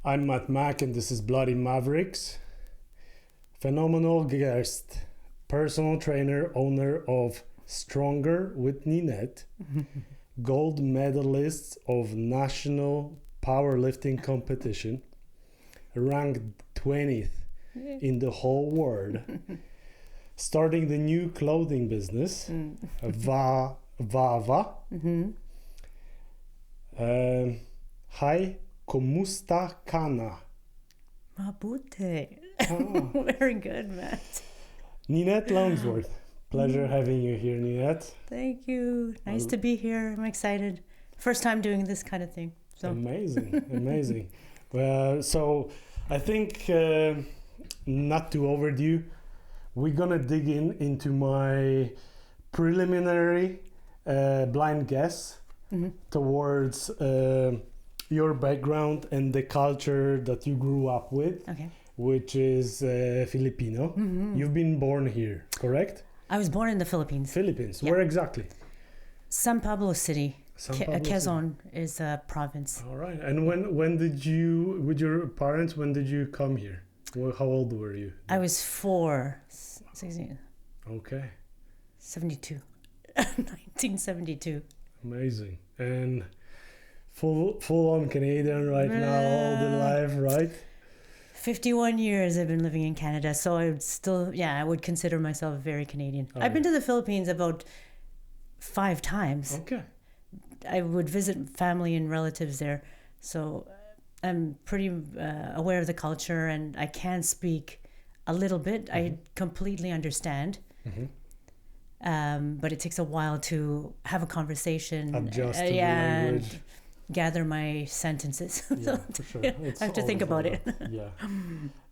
I'm Matt Mack and this is Bloody Mavericks. Phenomenal guest, personal trainer, owner of Stronger with Ninette, gold medalist of national powerlifting competition, ranked 20th in the whole world, starting the new clothing business, Vava. Hi, Komusta Kana. Mabute. Oh. Very good, Matt. Ninette Longsworth. Pleasure having you here, Ninette. Thank you. Nice to be here. I'm excited. First time doing this kind of thing. So Amazing. So I think not too overdue. We're gonna dig into my preliminary blind guess towards your background and the culture that you grew up with, which is Filipino. You've been born here, correct? I was born in the Philippines. Philippines. Yeah. Where exactly? San Pablo City. Quezon City. is a province. All right. And when did you, with your parents, when did you come here? How old were you? I was 16. Okay. 72. 1972. Amazing. And full on Canadian right now, all the life, right? 51 years I've been living in Canada, so I would still, I would consider myself very Canadian. I've been to the Philippines about 5 times. Okay. I would visit family and relatives there, so I'm pretty aware of the culture, and I can speak a little bit. I completely understand. But it takes a while to have a conversation. Adjust to the language. Gather my sentences. Yeah, for sure. I have to think about it. Yeah,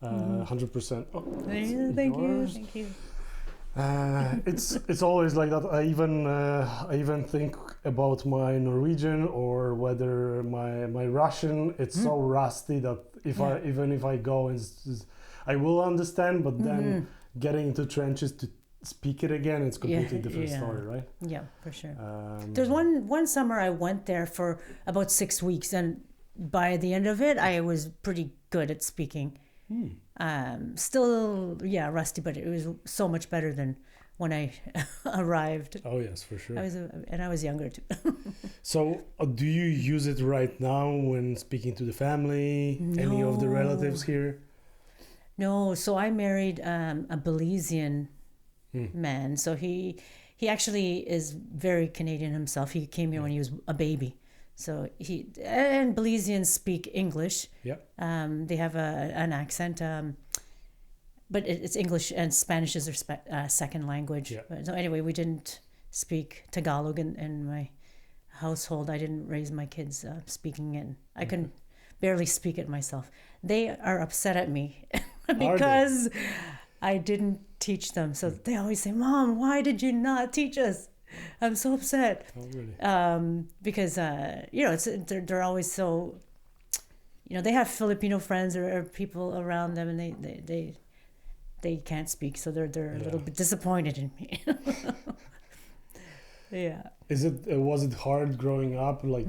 100%. Oh, thank you. It's always like that. I even think about my Norwegian or whether my Russian. It's so rusty that if I go and I will understand, but then getting into trenches to speak it again, it's completely different story, right? Yeah, for sure. There's one summer I went there for about 6 weeks, and by the end of it, I was pretty good at speaking. Still, rusty, but it was so much better than when I arrived. Oh yes, for sure. I was younger too. So, do you use it right now when speaking to the family? No. Any of the relatives here? No. So I married a Belizean man. So he actually is very Canadian himself. He came here when he was a baby. So and Belizeans speak English. Yeah. They have an accent, but it's English, and Spanish is their second language. Yeah. So anyway, we didn't speak Tagalog in my household. I didn't raise my kids speaking it. I can barely speak it myself. They are upset at me because I didn't teach them. So they always say, "Mom, why did you not teach us?" I'm so upset. Oh, really? Because they're always so, they have Filipino friends or people around them, and they can't speak, so they're a little bit disappointed in me. Yeah. Was it hard growing up? Like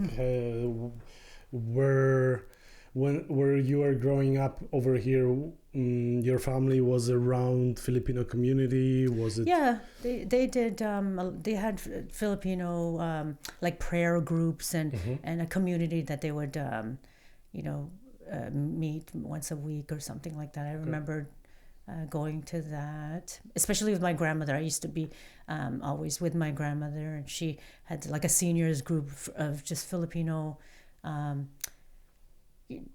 where you were growing up over here, your family was around Filipino community? Was it? Yeah, they did. They had Filipino like prayer groups and a community that they would meet once a week or something like that. I remember going to that, especially with my grandmother. I used to be always with my grandmother, and she had like a seniors group of just Filipino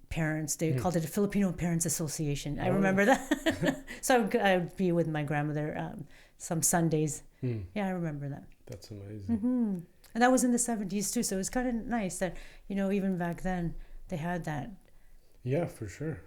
parents. They called it a Filipino Parents Association. I remember that. So I would be with my grandmother some Sundays. Yeah, I remember that. That's amazing. And that was in the 70s too, so it was kind of nice that even back then they had that. Yeah, for sure.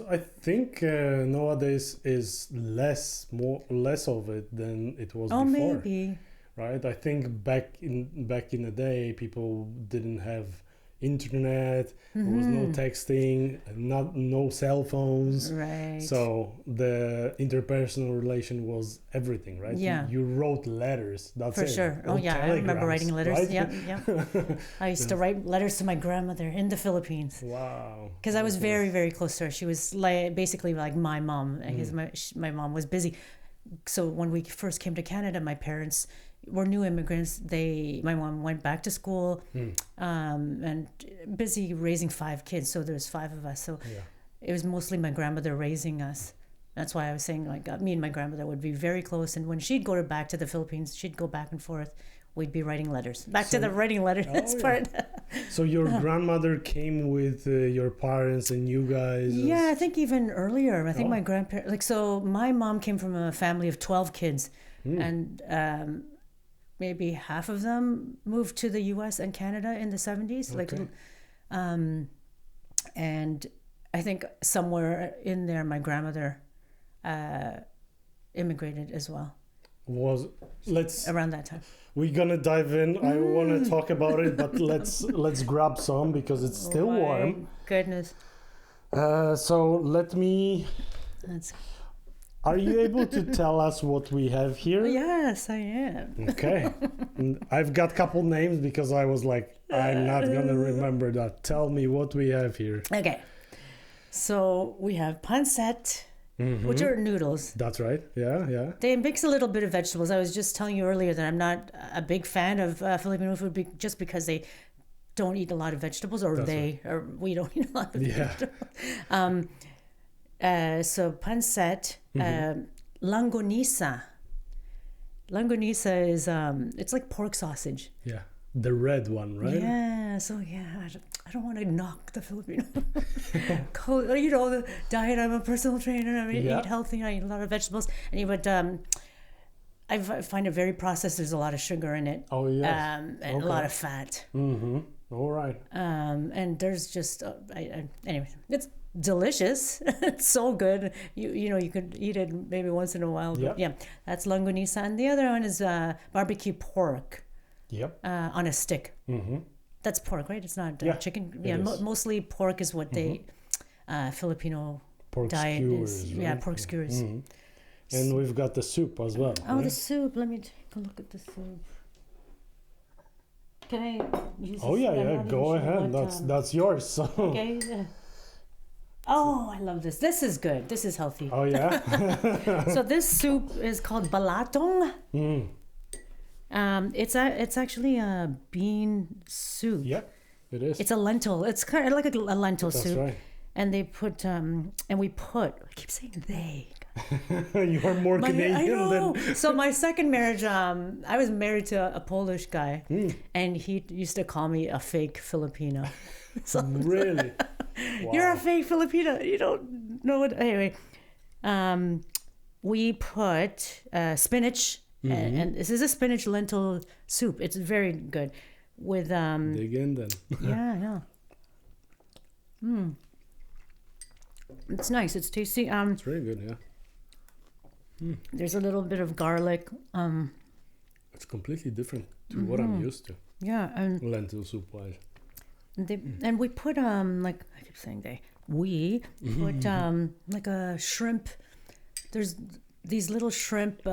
I think nowadays is less of it than it was before. Oh, maybe. Right? I think back in the day, people didn't have internet, there was no texting, no cell phones. Right. So the interpersonal relation was everything, right? Yeah. You wrote letters. That's For it. sure. Or Oh yeah, I remember writing letters. right? Yeah. I used to write letters to my grandmother in the Philippines. Wow. Because I was very, very close to her. She was like basically like my mom. Because my mom was busy. So when we first came to Canada, my parents were new immigrants. My mom went back to school, and busy raising 5 kids. So there's 5 of us. So it was mostly my grandmother raising us. That's why I was saying like me and my grandmother would be very close. And when she'd go back to the Philippines, she'd go back and forth. We'd be writing letters. Back to the writing letters part. So your grandmother came with your parents and you guys? Yeah, I think even earlier. I think my grandparents, so my mom came from a family of 12 kids. And maybe half of them moved to the US and Canada in the 70s. Okay. And I think somewhere in there, my grandmother immigrated as well. Around that time. We're gonna dive in. I want to talk about it, but let's grab some because it's still warm. Goodness. So let me. That's... Are you able to tell us what we have here? Yes, I am. Okay. I've got a couple names because I was like, I'm not gonna remember that. Tell me what we have here. Okay. So we have pancit. Which are noodles. That's right. Yeah. They mix a little bit of vegetables. I was just telling you earlier that I'm not a big fan of Filipino food just because they don't eat a lot of vegetables, or we don't eat a lot of vegetables. So pancit, langonisa. Langonisa is it's like pork sausage. Yeah, the red one, right? Yeah. So I don't want to knock the Filipino, the diet. I'm a personal trainer. I eat healthy. I eat a lot of vegetables. I find it very processed. There's a lot of sugar in it. Oh yes. And a lot of fat. All right. And there's just anyway, it's delicious. It's so good. You could eat it maybe once in a while. But that's longanisa, and the other one is barbecue pork. Yep. On a stick. That's pork, right? It's not chicken. Yeah, mostly pork is what they Filipino pork diet skewers, is. right? Yeah, pork skewers. And we've got the soup as well. Oh, right? the soup. Let me take a look at the soup. Can I use this? Oh yeah. Go ahead. That's yours. So. Okay. Oh, I love this. This is good. This is healthy. Oh yeah. So this soup is called balatong. It's actually a bean soup. Yep, it is. It's a lentil. It's kind of like a lentil That's soup. right. And they put I keep saying they. You are more Canadian than. So my second marriage, I was married to a Polish guy, and he used to call me a fake Filipino. So, really? Wow. You're a fake Filipino. You don't know what. Anyway, we put spinach, and this is a spinach lentil soup. It's very good with Dig in then. Yeah. It's nice. It's tasty. It's really good. Yeah. There's a little bit of garlic. It's completely different to what I'm used to. Yeah, and lentil soup wise. And we put like I keep saying we put like a shrimp. There's these little shrimps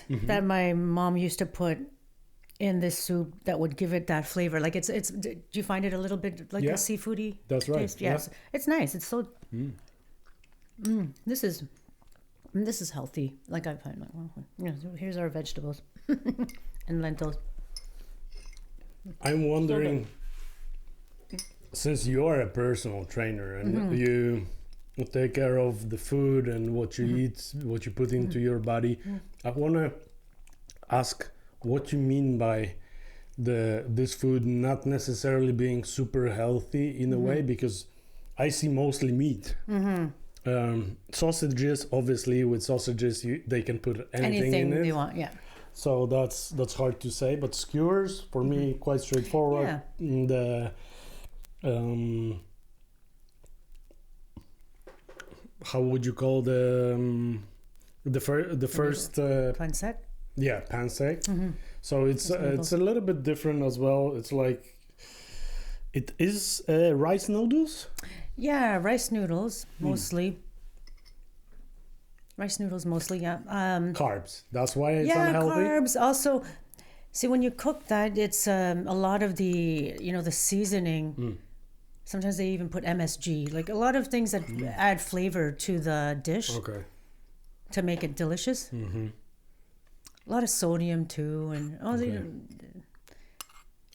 that my mom used to put in this soup that would give it that flavor. Like it's do you find it a little bit like a seafoody That's right. taste? Yes. Yeah. It's nice. It's so This is healthy. Like I find here's our vegetables and lentils. I'm wondering, since you are a personal trainer and you take care of the food and what you eat, what you put into your body, I want to ask what you mean by this food not necessarily being super healthy in a way, because I see mostly meat. Sausages, obviously, with sausages they can put anything in it they want. Yeah. So that's hard to say, but skewers for me quite straightforward. Yeah. The how would you call the first pancit? Yeah, pancit. So it's a little bit different as well. It's like it is rice noodles. Yeah, rice noodles mostly. Rice noodles mostly, yeah. Carbs. That's why it's yeah, unhealthy. carbs. Also, see, when you cook that, it's a lot of the the seasoning. Sometimes they even put MSG, like a lot of things that add flavor to the dish to make it delicious. A lot of sodium too, and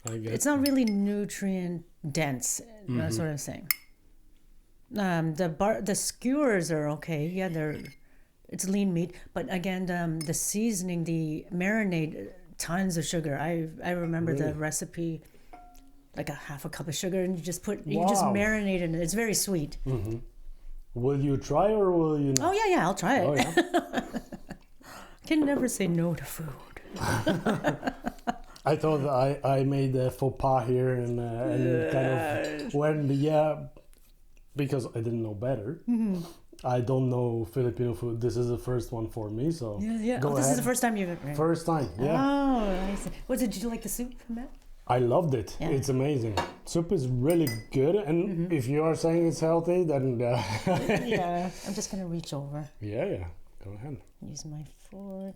it's not really nutrient dense. That's what I'm saying. The skewers are okay. Yeah, it's lean meat, but again, the seasoning, the marinade, tons of sugar. I remember the recipe, like a half a cup of sugar, and you just marinate in it. It's very sweet. Will you try or will you not? Oh yeah, I'll try it. Oh yeah. Can never say no to food. I thought I made a faux pas here and kind of went because I didn't know better. I don't know Filipino food. This is the first one for me, so yeah. Go This ahead. is the first time you've ever. First time, yeah. Oh, I see. Did you like the soup, Matt? I loved it. Yeah. It's amazing. Soup is really good, and if you are saying it's healthy, then Yeah, I'm just gonna reach over. yeah, go ahead. Use my fork.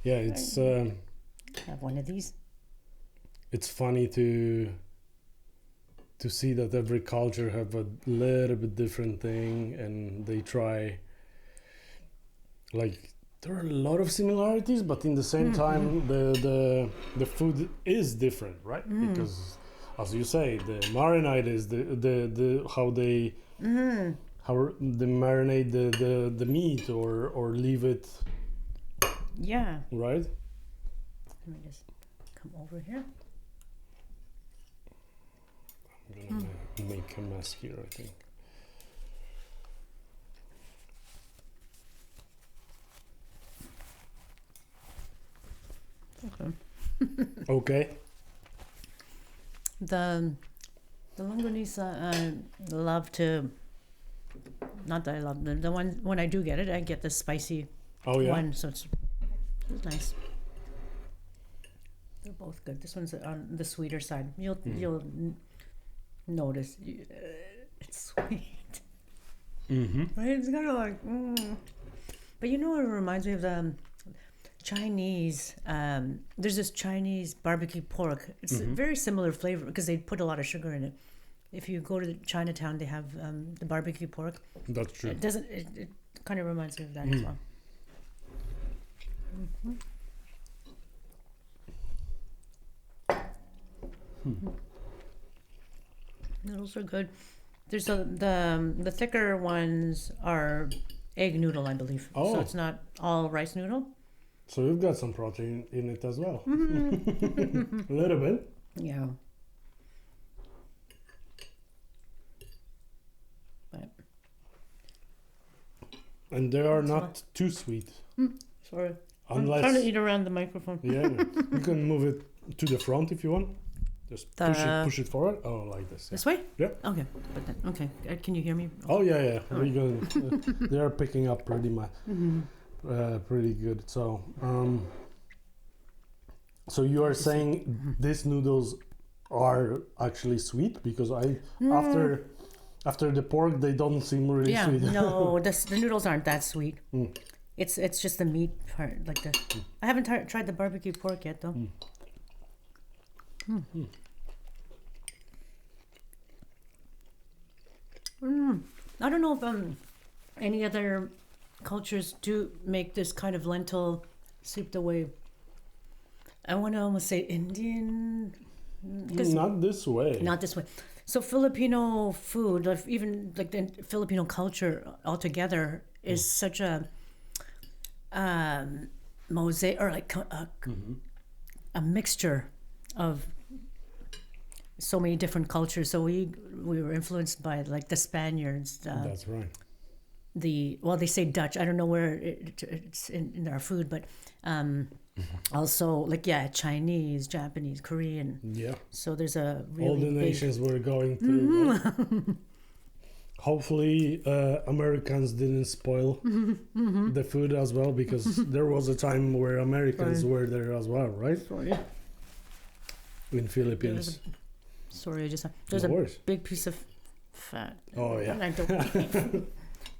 Yeah, it's Have one of these. it's funny to see that every culture have a little bit different thing, and they try, like, there are a lot of similarities, but in the same time the food is different, right? Because as you say, the marinade is the how they marinate the meat or leave it, Yeah. right? Let me just come over here. I'm gonna make a mess here, I think. Okay. Okay. The longanisa, I love to. Not that I love the one when I do get it, I get the spicy one, so it's nice. They're both good. This one's on the sweeter side. You'll notice it's sweet. Right? It's kind of like. But it reminds me of the Chinese. There's this Chinese barbecue pork. It's a very similar flavor because they put a lot of sugar in it. If you go to Chinatown, they have the barbecue pork. That's true. It kind of reminds me of that as well. Noodles are good. There's the thicker ones are egg noodle, I believe. Oh. So it's not all rice noodle. So you've got some protein in it as well. A little bit. Yeah. But And they are not too sweet. sorry. Unless, I'm trying to eat around the microphone. yeah, you can move it to the front if you want. Just push it forward. Oh, like this. This way? Yeah. Okay. But then, okay. Can you hear me? Oh yeah. They are picking up pretty much, pretty good. So, so you are saying these noodles are actually sweet because after the pork they don't seem really sweet. No, the noodles aren't that sweet. It's just the meat part, like the. I haven't tried the barbecue pork yet though. I don't know if any other cultures do make this kind of lentil soup the way. I want to almost say Indian. Not this way. Not this way. So Filipino food, even like the Filipino culture altogether, is such a mosaic or like a mixture of so many different cultures. So we were influenced by like the Spaniards. That's right. They say Dutch. I don't know where it's in our food, but also like Chinese, Japanese, Korean. Yeah. So there's a really all the nations we're going through. Right? hopefully Americans didn't spoil the food as well, because there was a time where Americans were there as well, right? Sorry. In Philippines. Sorry, there's a big piece of fat. Oh yeah. And I don't eat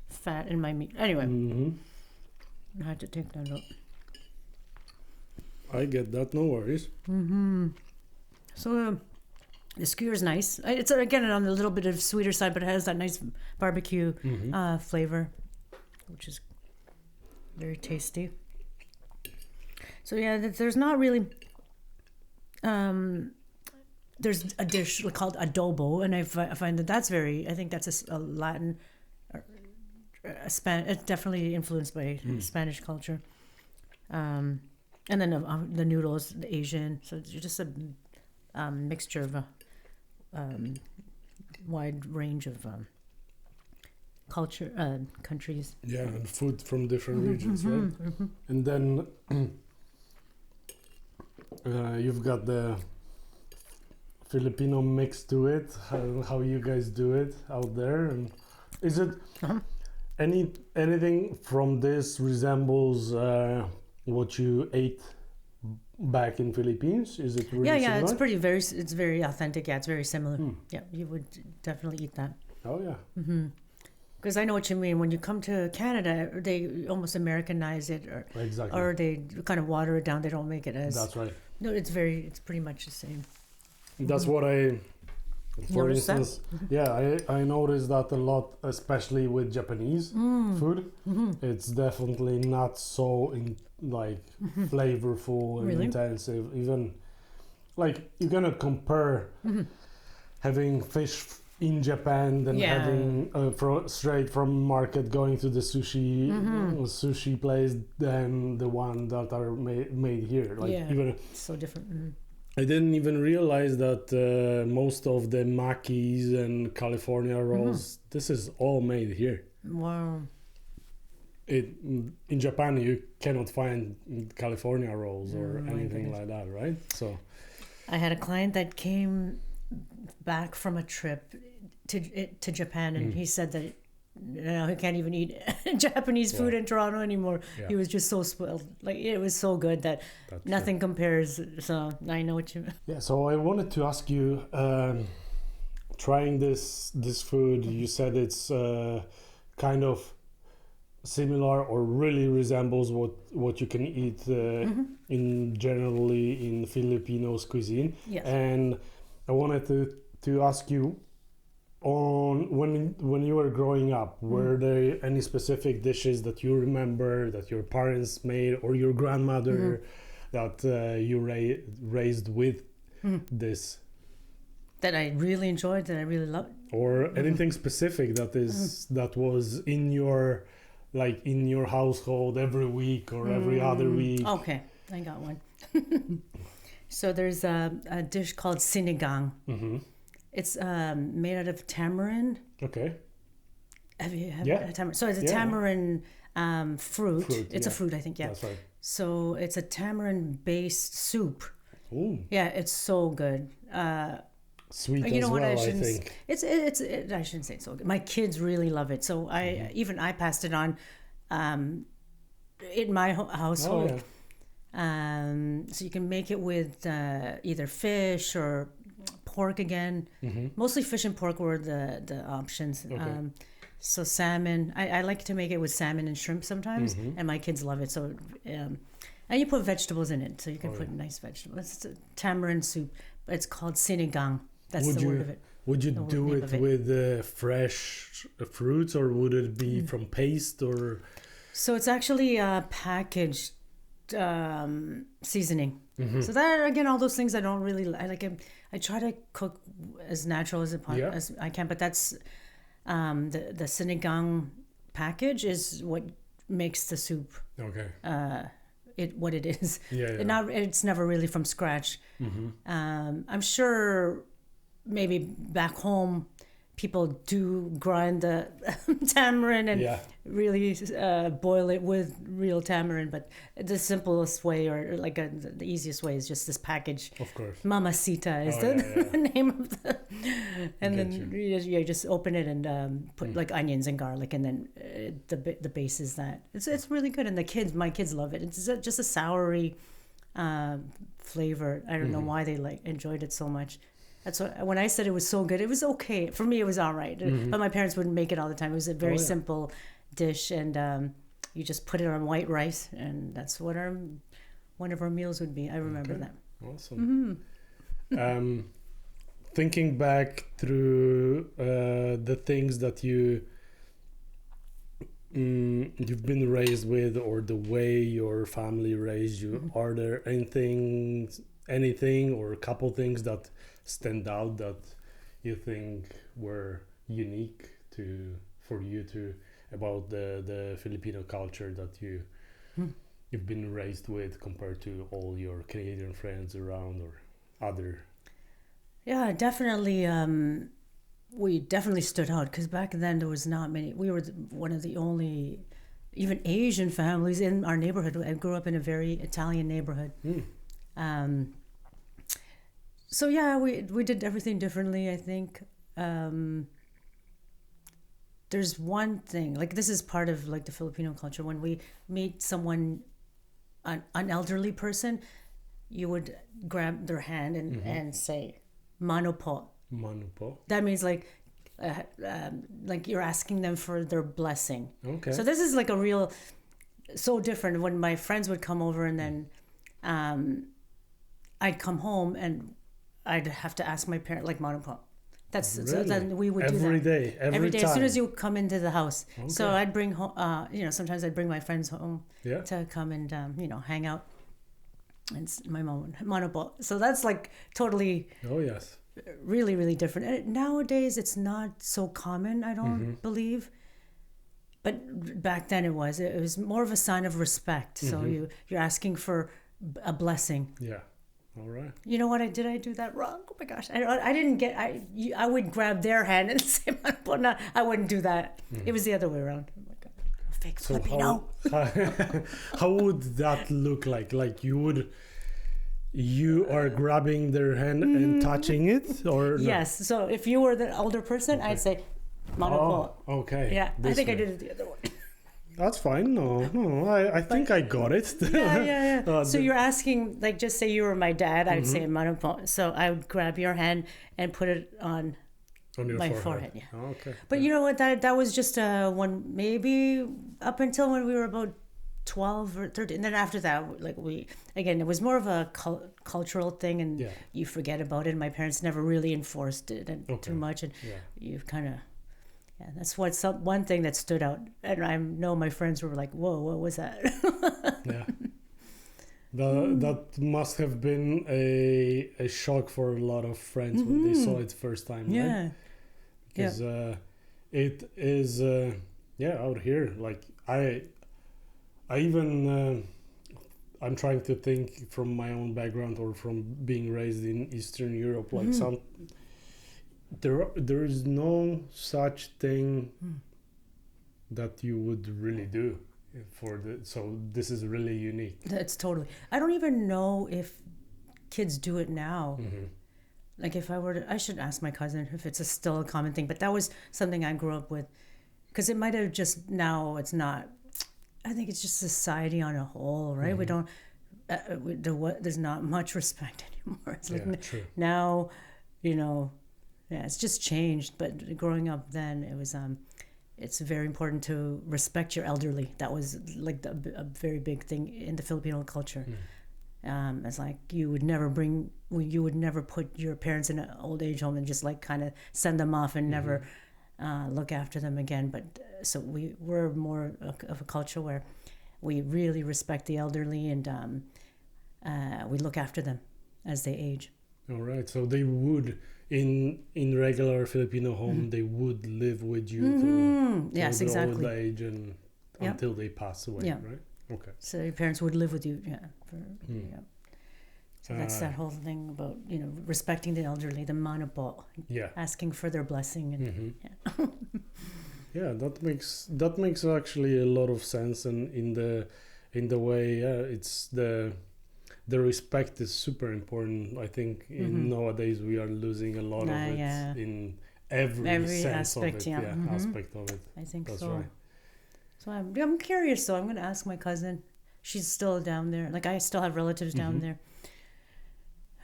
fat in my meat. Anyway, I had to take that out. I get that, no worries. So the skewer is nice. It's again on a little bit of sweeter side, but it has that nice barbecue flavor, which is very tasty. So yeah, there's not really. There's a dish called adobo, and I find that that's very. I think that's a Latin, it's definitely influenced by Spanish culture. And then the noodles, the Asian. So it's just a mixture of a wide range of countries. Yeah, and food from different regions, right? And then you've got the Filipino mix to it. How you guys do it out there, and is it anything from this resembles what you ate back in Philippines? Is it really similar? It's very authentic. Yeah, it's very similar. Yeah, you would definitely eat that. Oh yeah. Because I know what you mean. When you come to Canada, they almost Americanize it, or they kind of water it down. They don't make it as. That's right. No, it's pretty much the same. That's what for instance, I noticed that a lot, especially with Japanese food. It's definitely not so flavorful and really? Intensive. Even like you cannot compare having fish in Japan than having straight from market going to the sushi place than the one that are made here. Even it's so different. I didn't even realize that most of the makis and California rolls, this is all made here. Wow. In Japan, you cannot find California rolls or anything like that, right? So, I had a client that came back from a trip to Japan, and he said that he can't even eat Japanese food in Toronto anymore. Yeah. He was just so spoiled. It was so good that nothing compares. So I know what you mean. Yeah. So I wanted to ask you, trying this food, you said it's kind of similar or really resembles what you can eat in generally in Filipinos cuisine. Yes. And I wanted to ask you, on when you were growing up, were there any specific dishes that you remember that your parents made or your grandmother that you raised with this? That I really enjoyed, that I really loved? Or anything specific that was in your household every week or every other week? Okay, I got one. So there's a dish called sinigang. It's made out of tamarind. Okay. Have you had tamarind? So it's a tamarind fruit. It's a fruit, I think. Yeah. That's right. So it's a tamarind-based soup. Ooh. Yeah, it's so good. Sweet as well, I think. I shouldn't say it's so good. My kids really love it. So I passed it on in my household. Oh, yeah. So you can make it with either fish or pork again. Mostly fish and pork were the options. Okay. So salmon, I like to make it with salmon and shrimp sometimes, and my kids love it. So and you put vegetables in it, so you can put nice vegetables. It's a tamarind soup, but it's called sinigang. That's the word of it. Would you do it with fresh fruits, or would it be from paste, or? So it's actually a packaged seasoning. So that, again, all those things I don't really I like. I try to cook as natural as I can, but that's the sinigang package is what makes the soup. Okay. What it is. Yeah. It's never really from scratch. I'm sure maybe back home people do grind the tamarind and really boil it with real tamarind. But the simplest way, or like the easiest way, is just this package. Of course. Mamacita is the name of the. And then you just open it and put like onions and garlic, and then the base is that. It's really good, and my kids love it. It's just a soury flavor. I don't know why they enjoyed it so much. That's what, when I said it was so good, it was okay. For me, it was all right. But my parents wouldn't make it all the time. It was a very simple dish, and you just put it on white rice, and that's what one of our meals would be. I remember that. Awesome. Thinking back through the things that you've been raised with, or the way your family raised you, are there anything or a couple things that stand out that you think were unique for you about the Filipino culture that you've been raised with compared to all your Canadian friends around or other? Yeah, definitely. We definitely stood out because back then there was not many. We were one of the only even Asian families in our neighborhood. I grew up in a very Italian neighborhood. So yeah, we did everything differently, I think. There's one thing, like this is part of like the Filipino culture. When we meet someone, an elderly person, you would grab their hand and say, "Mano po." Mano po. That means like you're asking them for their blessing. Okay. So this is like so different. When my friends would come over and then I'd come home and I'd have to ask my parent like "Mano po." That's really? So then we would do that every day, as soon as you come into the house. Okay. So I'd bring home, sometimes I'd bring my friends home to come and hang out. And my mom, "Mano po." So that's like totally. Oh yes. Really, really different. And nowadays, it's not so common. I don't believe. But back then, it was. It was more of a sign of respect. So you're asking for a blessing. Yeah. All right. You know what I do that wrong? Oh my gosh! I didn't get. I would grab their hand and say, "But no, I wouldn't do that." It was the other way around. Oh my god! Fake Filipino. How would that look like? Like you are grabbing their hand and touching it, or no? Yes. So if you were the older person, I'd say, "Mano po." Okay. Yeah, I think I did it the other way. That's fine. No, I think I got it. Yeah. So you're asking, like, just say you were my dad, I'd say "Mano po." So I would grab your hand and put it on your my forehead. Yeah. Oh, okay. But you know what? That was just one, maybe up until when we were about 12 or 13. And then after that, like it was more of a cultural thing, and you forget about it. My parents never really enforced it too much, and you kind of. Yeah, that's one thing that stood out, and I know my friends were like, "Whoa, what was that?" Yeah, that must have been a shock for a lot of friends when they saw it first time. Yeah, right? Because it is out here. Like I even I'm trying to think from my own background or from being raised in Eastern Europe, like there is no such thing that you would really do so this is really unique. That's totally. I don't even know if kids do it now. Like if I were to, I should ask my cousin if it's still a common thing, but that was something I grew up with, because it might have just, now it's not. I think it's just society on a whole, right? We don't there's not much respect anymore. It's like true. Now, it's just changed. But growing up then, it was it's very important to respect your elderly. That was like a very big thing in the Filipino culture. It's like you would never put your parents in an old age home and just like kind of send them off and never look after them again. But so we're more of a culture where we really respect the elderly, and we look after them as they age. All right. So they would, in regular Filipino home, they would live with you yes, till exactly. old age and until they pass away, right? Okay. So your parents would live with you, So that's that whole thing about, respecting the elderly, the manapo, asking for their blessing. And, Yeah, that makes actually a lot of sense, and in the way, it's the respect is super important. I think nowadays we are losing a lot of it in every sense aspect, of it. Aspect of it. I think that's so. Right. So I'm curious. So I'm going to ask my cousin. She's still down there. Like I still have relatives down there.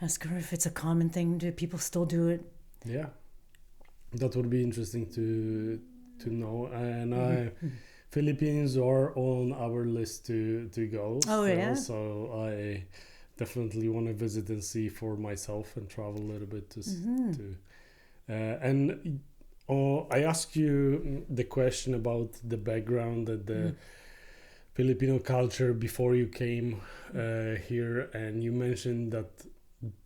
Ask her if it's a common thing. Do people still do it? Yeah, that would be interesting to know. And Philippines are on our list to go. So I definitely want to visit and see for myself and travel a little bit and I asked you the question about the background and the Filipino culture before you came here, and you mentioned that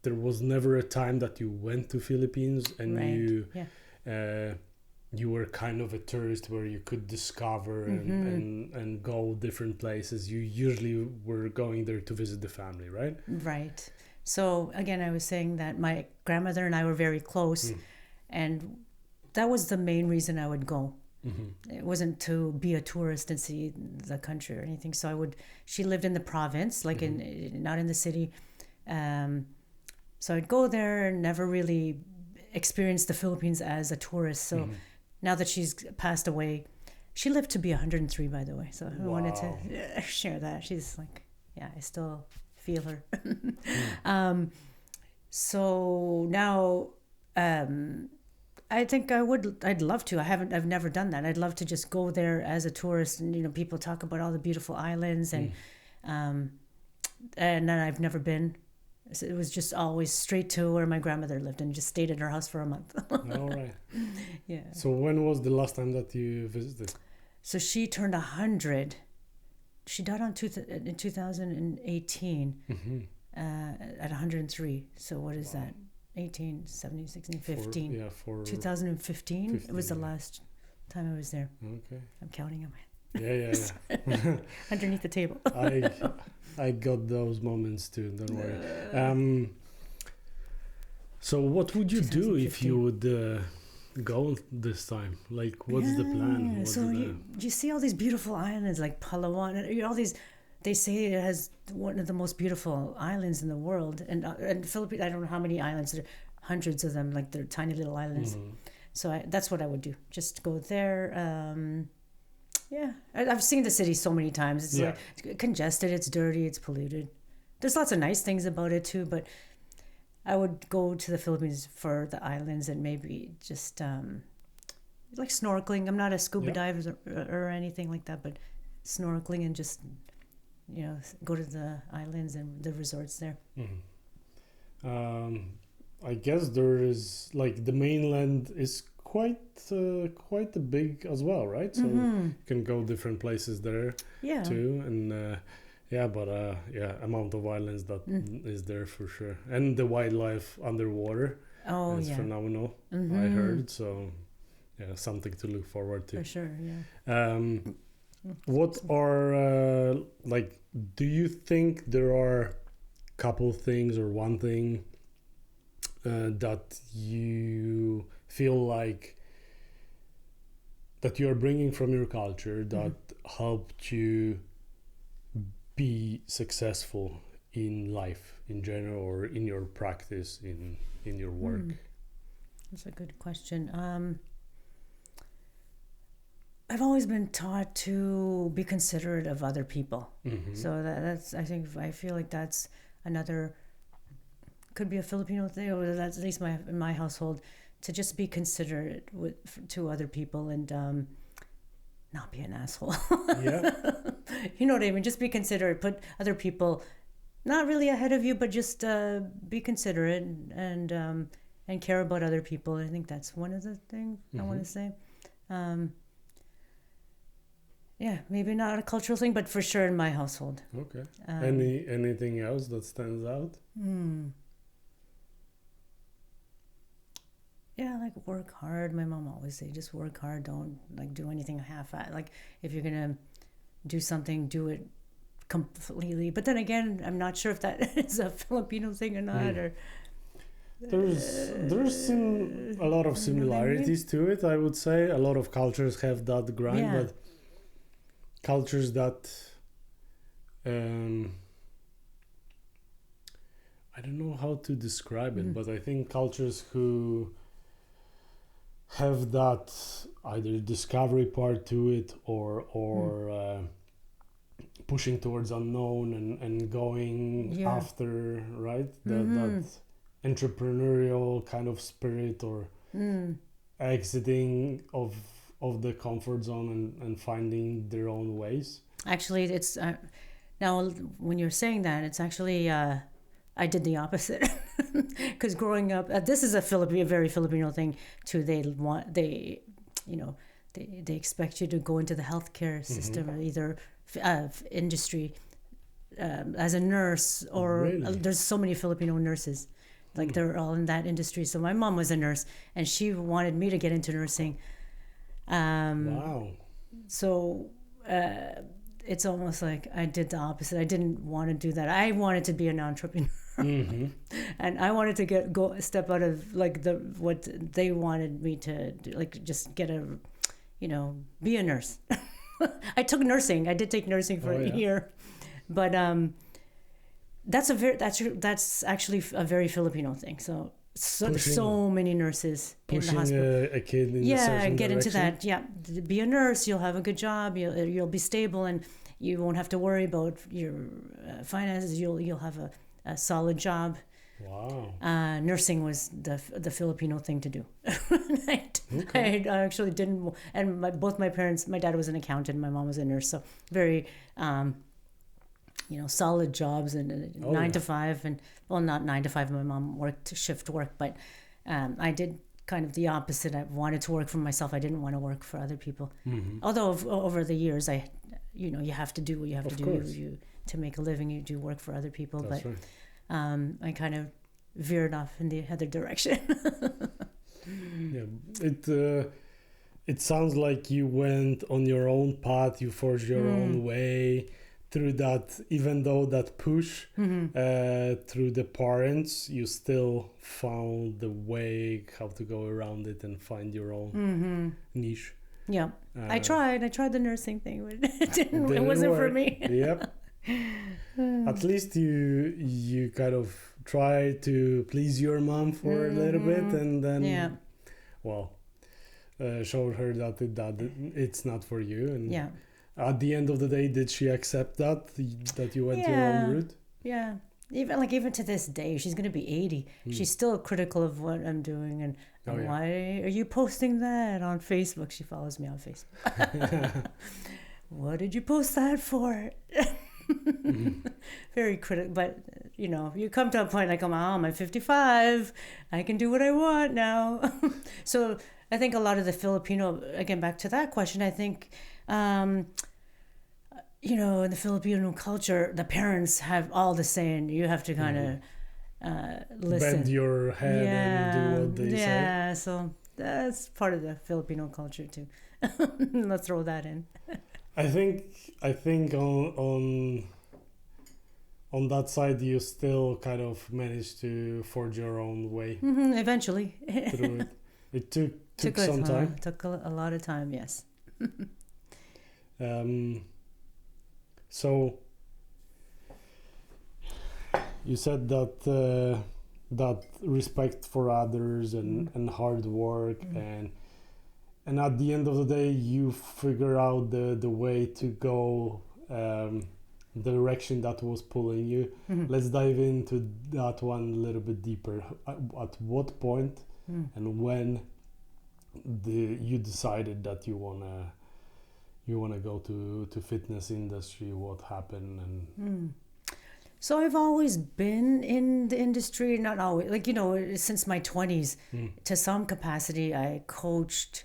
there was never a time that you went to Philippines and you were kind of a tourist where you could discover and go different places. You usually were going there to visit the family, right? Right. So again, I was saying that my grandmother and I were very close, and that was the main reason I would go. It wasn't to be a tourist and see the country or anything. So she lived in the province, like not in the city. So I'd go there and never really experienced the Philippines as a tourist. So now that she's passed away, she lived to be 103, by the way. So I wanted to share that. She's like, I still feel her. So now, I think I'd love to. I've never done that. I'd love to just go there as a tourist, and people talk about all the beautiful islands, and then I've never been. So it was just always straight to where my grandmother lived, and just stayed at her house for a month. All right. Yeah. So when was the last time that you visited? So she turned 100. She died in 2018 at 103. So what is that? 18, 17, 16, 15. 2015 it was the last time I was there. Okay. I'm counting on my Yeah. underneath the table. I got those moments too, don't worry. So what would you do if you would go this time? Like, what's the plan? You see all these beautiful islands like Palawan, and all these. They say it has one of the most beautiful islands in the world, and Philippines. I don't know how many islands. There are hundreds of them. Like they're tiny little islands. So that's what I would do. Just go there. I've seen the city so many times. It's like congested. It's dirty. It's polluted. There's lots of nice things about it too, but I would go to the Philippines for the islands and maybe just like snorkeling. I'm not a scuba diver or anything like that, but snorkeling and just go to the islands and the resorts there. I guess there is, like, the mainland is quite big as well, right? So you can go different places there too, and amount of islands that is there for sure, and the wildlife underwater is phenomenal. I heard, so something to look forward to for sure. What are do you think there are a couple things or one thing that you feel like that you are bringing from your culture that helped you be successful in life in general, or in your practice, in your work? That's a good question. I've always been taught to be considerate of other people. So that's I feel like that's another, could be a Filipino thing, or that's at least in my household, to just be considerate to other people and not be an asshole. You know what I mean? Just be considerate. Put other people not really ahead of you, but just be considerate and care about other people. I think that's one of the things I want to say. Maybe not a cultural thing, but for sure in my household. Okay. Anything else that stands out? Like work hard. My mom always say, just work hard. Don't do anything half-assed. Like if you're gonna do something, do it completely. But then again, I'm not sure if that is a Filipino thing or not. Or there's a lot of similarities to it. I would say a lot of cultures have that grind, but cultures that I don't know how to describe it, but I think cultures who have that either discovery part to it or pushing towards unknown and going after, right? That entrepreneurial kind of spirit, or exiting of the comfort zone and finding their own ways. Actually, it's now when you're saying that, it's actually I did the opposite. Because growing up, this is a very Filipino thing too. They expect you to go into the healthcare system, or either industry as a nurse, or there's so many Filipino nurses, like they're all in that industry. So my mom was a nurse, and she wanted me to get into nursing. Wow. So it's almost like I did the opposite. I didn't want to do that. I wanted to be an entrepreneur. And I wanted to step out of like what they wanted me to do, like just get be a nurse. I took nursing. I did take nursing for a year, but that's actually a very Filipino thing. So many nurses in the hospital. A kid in a certain get into direction. that. Yeah, be a nurse. You'll have a good job. You'll be stable, and you won't have to worry about your finances. You'll have a solid job. Wow. Nursing was the Filipino thing to do. I actually didn't, and both my parents. My dad was an accountant. My mom was a nurse. So very. Solid jobs and 9 to 5, and not 9 to 5. My mom worked shift work, but I did kind of the opposite. I wanted to work for myself. I didn't want to work for other people. Although over the years, you have to do what you have to do to make a living. You do work for other people. That's but right. I kind of veered off in the other direction. It sounds like you went on your own path. You forged your own way through that. Even though that push through the parents, you still found the way how to go around it and find your own niche. Yeah, I tried the nursing thing, but it wasn't for me. Yep. At least you kind of try to please your mom for a little bit, and then showed her that it's not for you. And at the end of the day, did she accept that you went your own route? Yeah. Even to this day, she's gonna be 80. She's still critical of what I'm doing, and why are you posting that on Facebook? She follows me on Facebook. What did you post that for? Very critical, but you come to a point like, I'm 55, I can do what I want now. So I think a lot of the Filipino, again back to that question, I think in the Filipino culture, the parents have all the say, and you have to kind of listen, bend your head and do what they say. Yeah, so that's part of the Filipino culture too. Let's throw that in. I think on that side, you still kind of managed to forge your own way. Eventually. Through it. It took some time. Took a lot of time, yes. So you said that that respect for others and hard work and at the end of the day you figure out the way to go, the direction that was pulling you. Let's dive into that one a little bit deeper. At what point and when you decided that you wanna go to fitness industry? What happened? And So I've always been in the industry, not always, since my 20s. To some capacity, I coached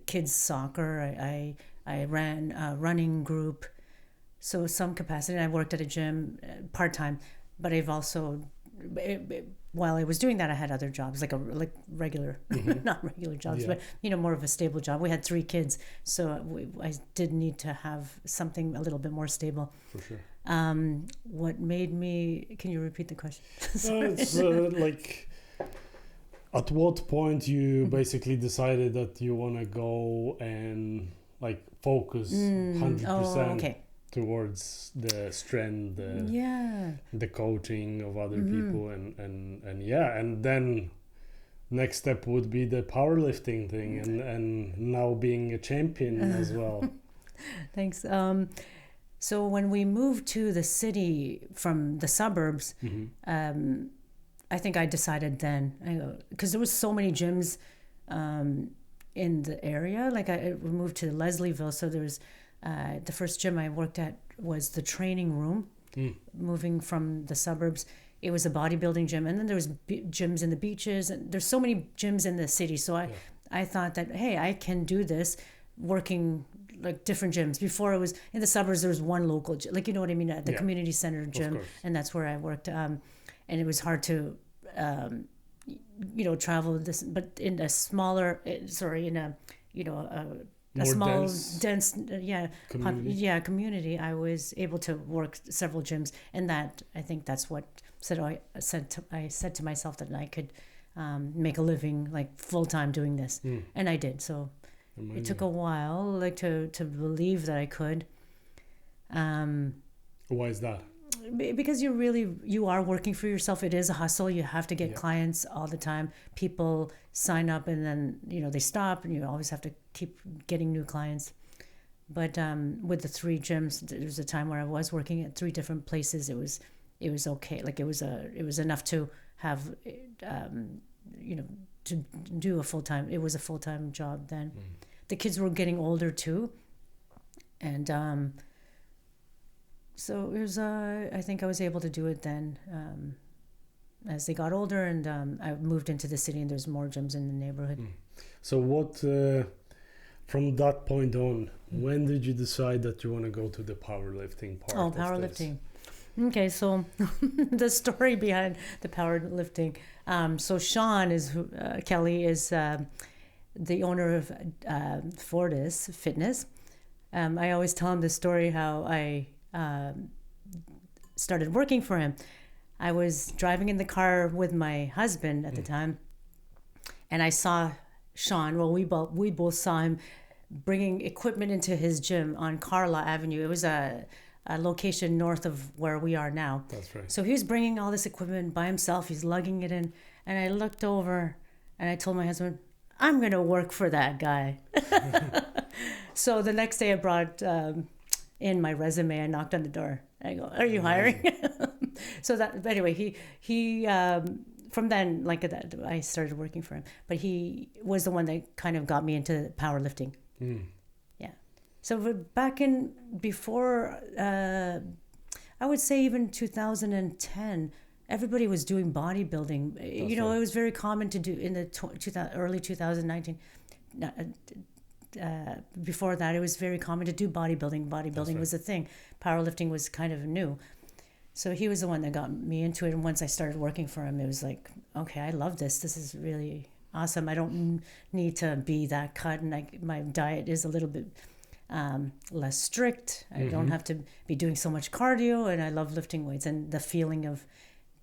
kids soccer. I ran a running group, so some capacity. I worked at a gym part-time, but I've also while I was doing that, I had other jobs, like regular, not regular jobs, but more of a stable job. We had 3 kids, so I did need to have something a little bit more stable. For sure. What made me? Can you repeat the question? It's like, at what point you basically decided that you want to go and like focus 100% towards the strength, the coaching of other people, and then next step would be the powerlifting thing, and now being a champion as well. Thanks. So when we moved to the city from the suburbs, I think I decided then, because there was so many gyms in the area. Like we moved to Leslieville, so there's the first gym I worked at was the training room. Moving from the suburbs, it was a bodybuilding gym, and then there was gyms in the beaches, and there's so many gyms in the city. So I thought that, hey, I can do this working like different gyms. Before it was in the suburbs, there was one local gym, like, you know what I mean, at the community center gym, and that's where I worked. And it was hard to travel this, but in a smaller, a small dense community, I was able to work several gyms, and that, I think that's what I said to myself that I could make a living, like full-time doing this, and I did. So amazing. It took a while, like to believe that I could. Why is that? Because you are working for yourself. It is a hustle. You have to get clients all the time. People sign up and then they stop, and you always have to keep getting new clients. But with the 3 gyms, there was a time where I was working at 3 different places. It was okay. Like it was enough to have to do a full-time. It was a full-time job then. The kids were getting older too, and so it was, I think I was able to do it then as they got older, and I moved into the city, and there's more gyms in the neighborhood. So what, from that point on, when did you decide that you want to go to the powerlifting part? Oh, powerlifting. Okay, so the story behind the powerlifting. So Sean Kelly is the owner of Fortis Fitness. I always tell him the story how I started working for him. I was driving in the car with my husband at the time, and I saw Sean. Well, we both saw him bringing equipment into his gym on Carla Avenue. It was a location north of where we are now. That's right. So he was bringing all this equipment by himself. He's lugging it in, and I looked over and I told my husband, I'm going to work for that guy. So the next day I brought in my resume. I knocked on the door. I go, are you hiring? So that, anyway, he from then, like that, I started working for him. But he was the one that kind of got me into powerlifting. Yeah. So back in before, I would say even 2010, everybody was doing bodybuilding. That's right. It was very common to do in the early 2019. Before that, it was very common to do bodybuilding. Bodybuilding was a thing. Powerlifting was kind of new. So he was the one that got me into it. And once I started working for him, it was like, okay, I love this. This is really awesome. I don't need to be that cut. And my diet is a little bit less strict. I don't have to be doing so much cardio. And I love lifting weights and the feeling of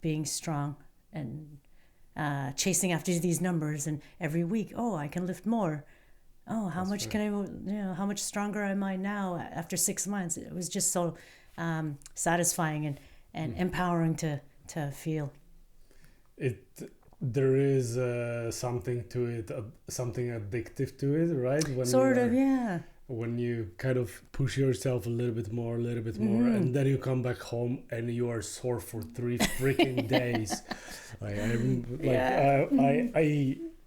being strong and chasing after these numbers. And every week, I can lift more. Oh, how much can I, how much stronger am I now after 6 months? It was just so satisfying and empowering to feel. There is something to it, something addictive to it, right? When you kind of push yourself a little bit more, and then you come back home and you are sore for 3 freaking days.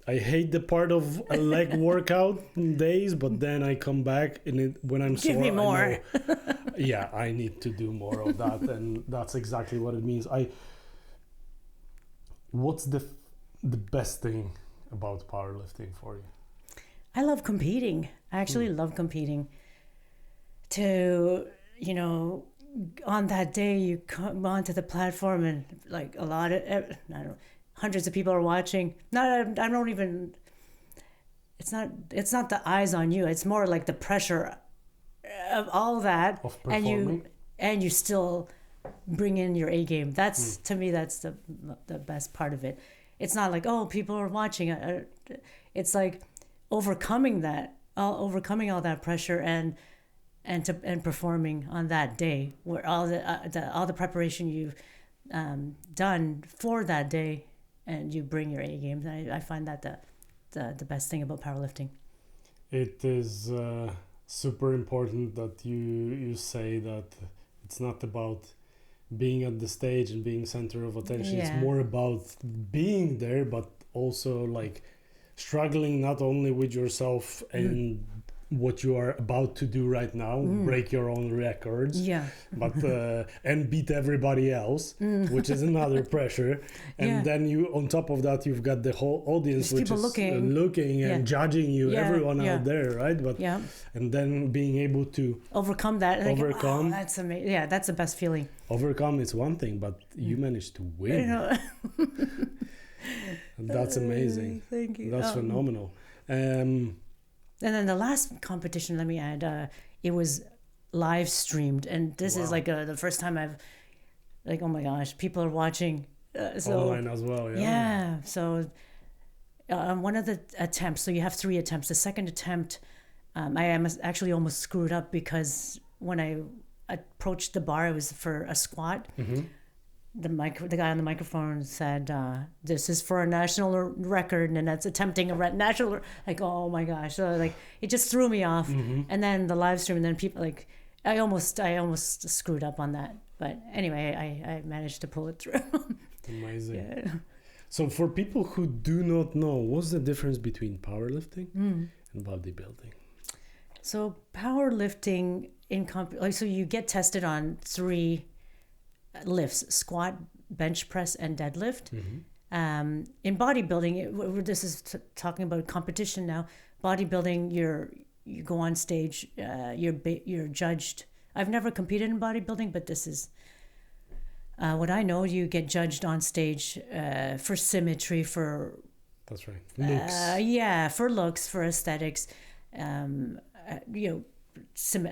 I hate the part of a leg workout days, but then I come back and when I'm sore, give me more. I need to do more of that, and that's exactly what it means. What's the best thing about powerlifting for you? I love competing. I actually love competing. On that day you come onto the platform and like a lot of, hundreds of people are watching. Not, I don't even. It's not the eyes on you. It's more like the pressure of all that, of performing. and you still bring in your A game. That's to me, that's the best part of it. It's not like, oh, people are watching. It's like overcoming all that pressure and performing on that day, where all the preparation you've done for that day, and you bring your A game. I find that the best thing about powerlifting. It is super important that you say that it's not about being at the stage and being center of attention. It's more about being there, but also like struggling not only with yourself and what you are about to do right now, break your own records, but and beat everybody else, which is another pressure. And then you, on top of that, you've got the whole audience which is looking and judging you, everyone out there, right? But and then being able to overcome that, like, that's amazing. Yeah, that's the best feeling. Overcome is one thing, but you managed to win. That's amazing. Thank you. That's phenomenal. And then the last competition, let me add, it was live streamed, and this is like the first time I've, like, oh my gosh, people are watching. Online as well, yeah. So one of the attempts, so you have 3 attempts. The second attempt, I actually almost screwed up because when I approached the bar, it was for a squat. The guy on the microphone said, "This is for a national record, and that's attempting a national." Like, oh my gosh! So like, it just threw me off. And then the live stream, and then people like, I almost screwed up on that. But anyway, I managed to pull it through. Amazing. Yeah. So for people who do not know, what's the difference between powerlifting and bodybuilding? So powerlifting so you get tested on 3 lifts: squat, bench press, and deadlift. In bodybuilding, this is talking about competition now. Bodybuilding, you go on stage, you're judged. I've never competed in bodybuilding, but this is what I know. You get judged on stage for symmetry, for that's right, looks. For looks, for aesthetics.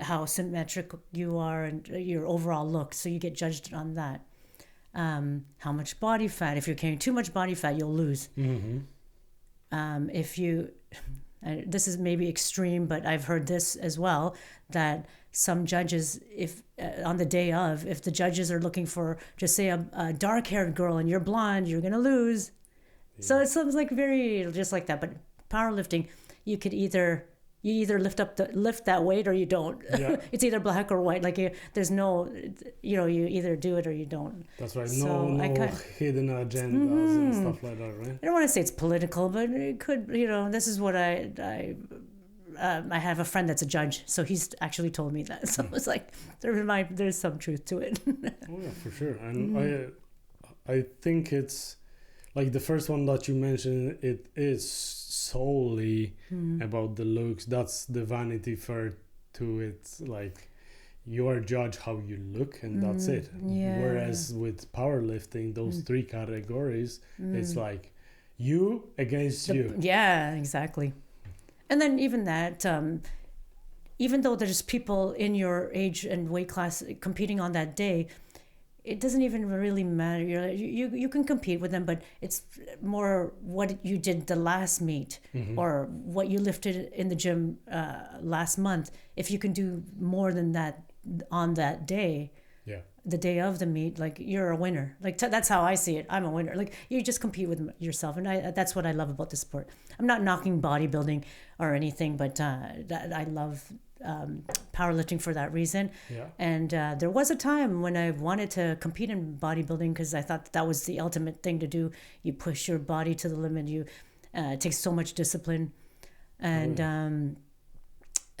How symmetric you are and your overall look, so you get judged on that. How much body fat, if you're carrying too much body fat, you'll lose. If you this is maybe extreme, but I've heard this as well, that some judges, if on the day of, if the judges are looking for, just say a dark-haired girl and you're blonde, you're gonna lose. So it sounds like very just like that. But powerlifting, you could either lift that weight or you don't. It's either black or white. Like there's no, you either do it or you don't. That's right. So no hidden agendas and stuff like that, right? I don't want to say it's political, but it could. This is what I have a friend that's a judge, so he's actually told me that. So it's like there's some truth to it. Oh yeah, for sure. And I think it's like the first one that you mentioned. It is solely about the looks. That's the Vanity Fair to it. Like you are judged how you look, and that's it. Whereas with powerlifting, those 3 categories, it's like you against you. Yeah, exactly. And then even that, even though there's people in your age and weight class competing on that day, it doesn't even really matter. You can compete with them, but it's more what you did the last meet or what you lifted in the gym last month. If you can do more than that on that day, the day of the meet, like you're a winner. Like that's how I see it. I'm a winner. Like you just compete with yourself, and that's what I love about the sport. I'm not knocking bodybuilding or anything, but I love powerlifting for that reason. And there was a time when I wanted to compete in bodybuilding because I thought that was the ultimate thing to do. You push your body to the limit. It takes so much discipline, and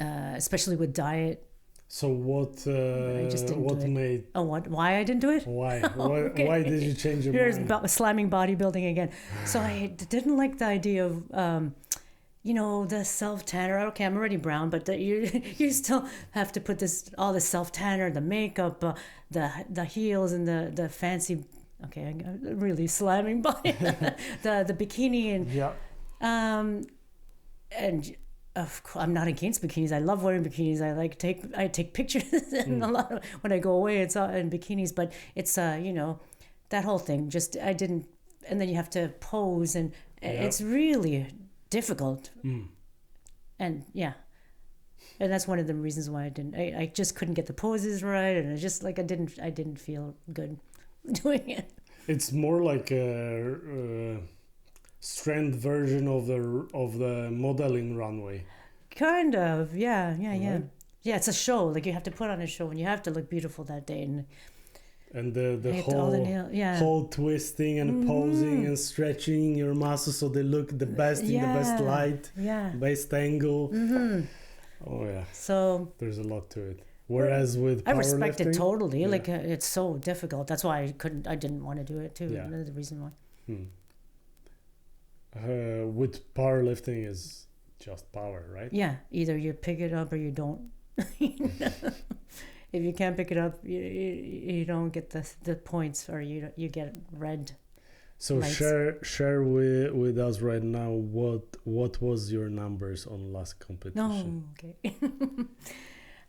especially with diet. So what made... Oh, why I didn't do it? Why? Why did you change your mind? Here's slamming bodybuilding again. So I didn't like the idea of, the self-tanner. Okay, I'm already brown, but you still have to put all the self-tanner, the makeup, the heels and the fancy okay, I'm really slamming by the bikini and Yeah. And I'm not against bikinis. I love wearing bikinis. I take pictures and a lot of, when I go away, it's in bikinis. But it's that whole thing. Just I didn't, and then you have to pose, and it's really difficult. And and that's one of the reasons why I didn't. I just couldn't get the poses right, and I just like I didn't feel good doing it. It's more like a strength version of the modeling runway. Kind of, yeah. Right. Yeah, it's a show. Like you have to put on a show, and you have to look beautiful that day. And the whole whole twisting and posing and stretching your muscles so they look the best in the best light, best angle. Oh yeah. So there's a lot to it. Whereas with I respect it totally. yeah. Like it's so difficult. That's why I didn't want to do it too. Yeah. Another reason why. With powerlifting is just power, right? Yeah, either you pick it up or you don't. If you can't pick it up, you don't get the points, or you get red. So lights. share with us right now what was your numbers on last competition? No,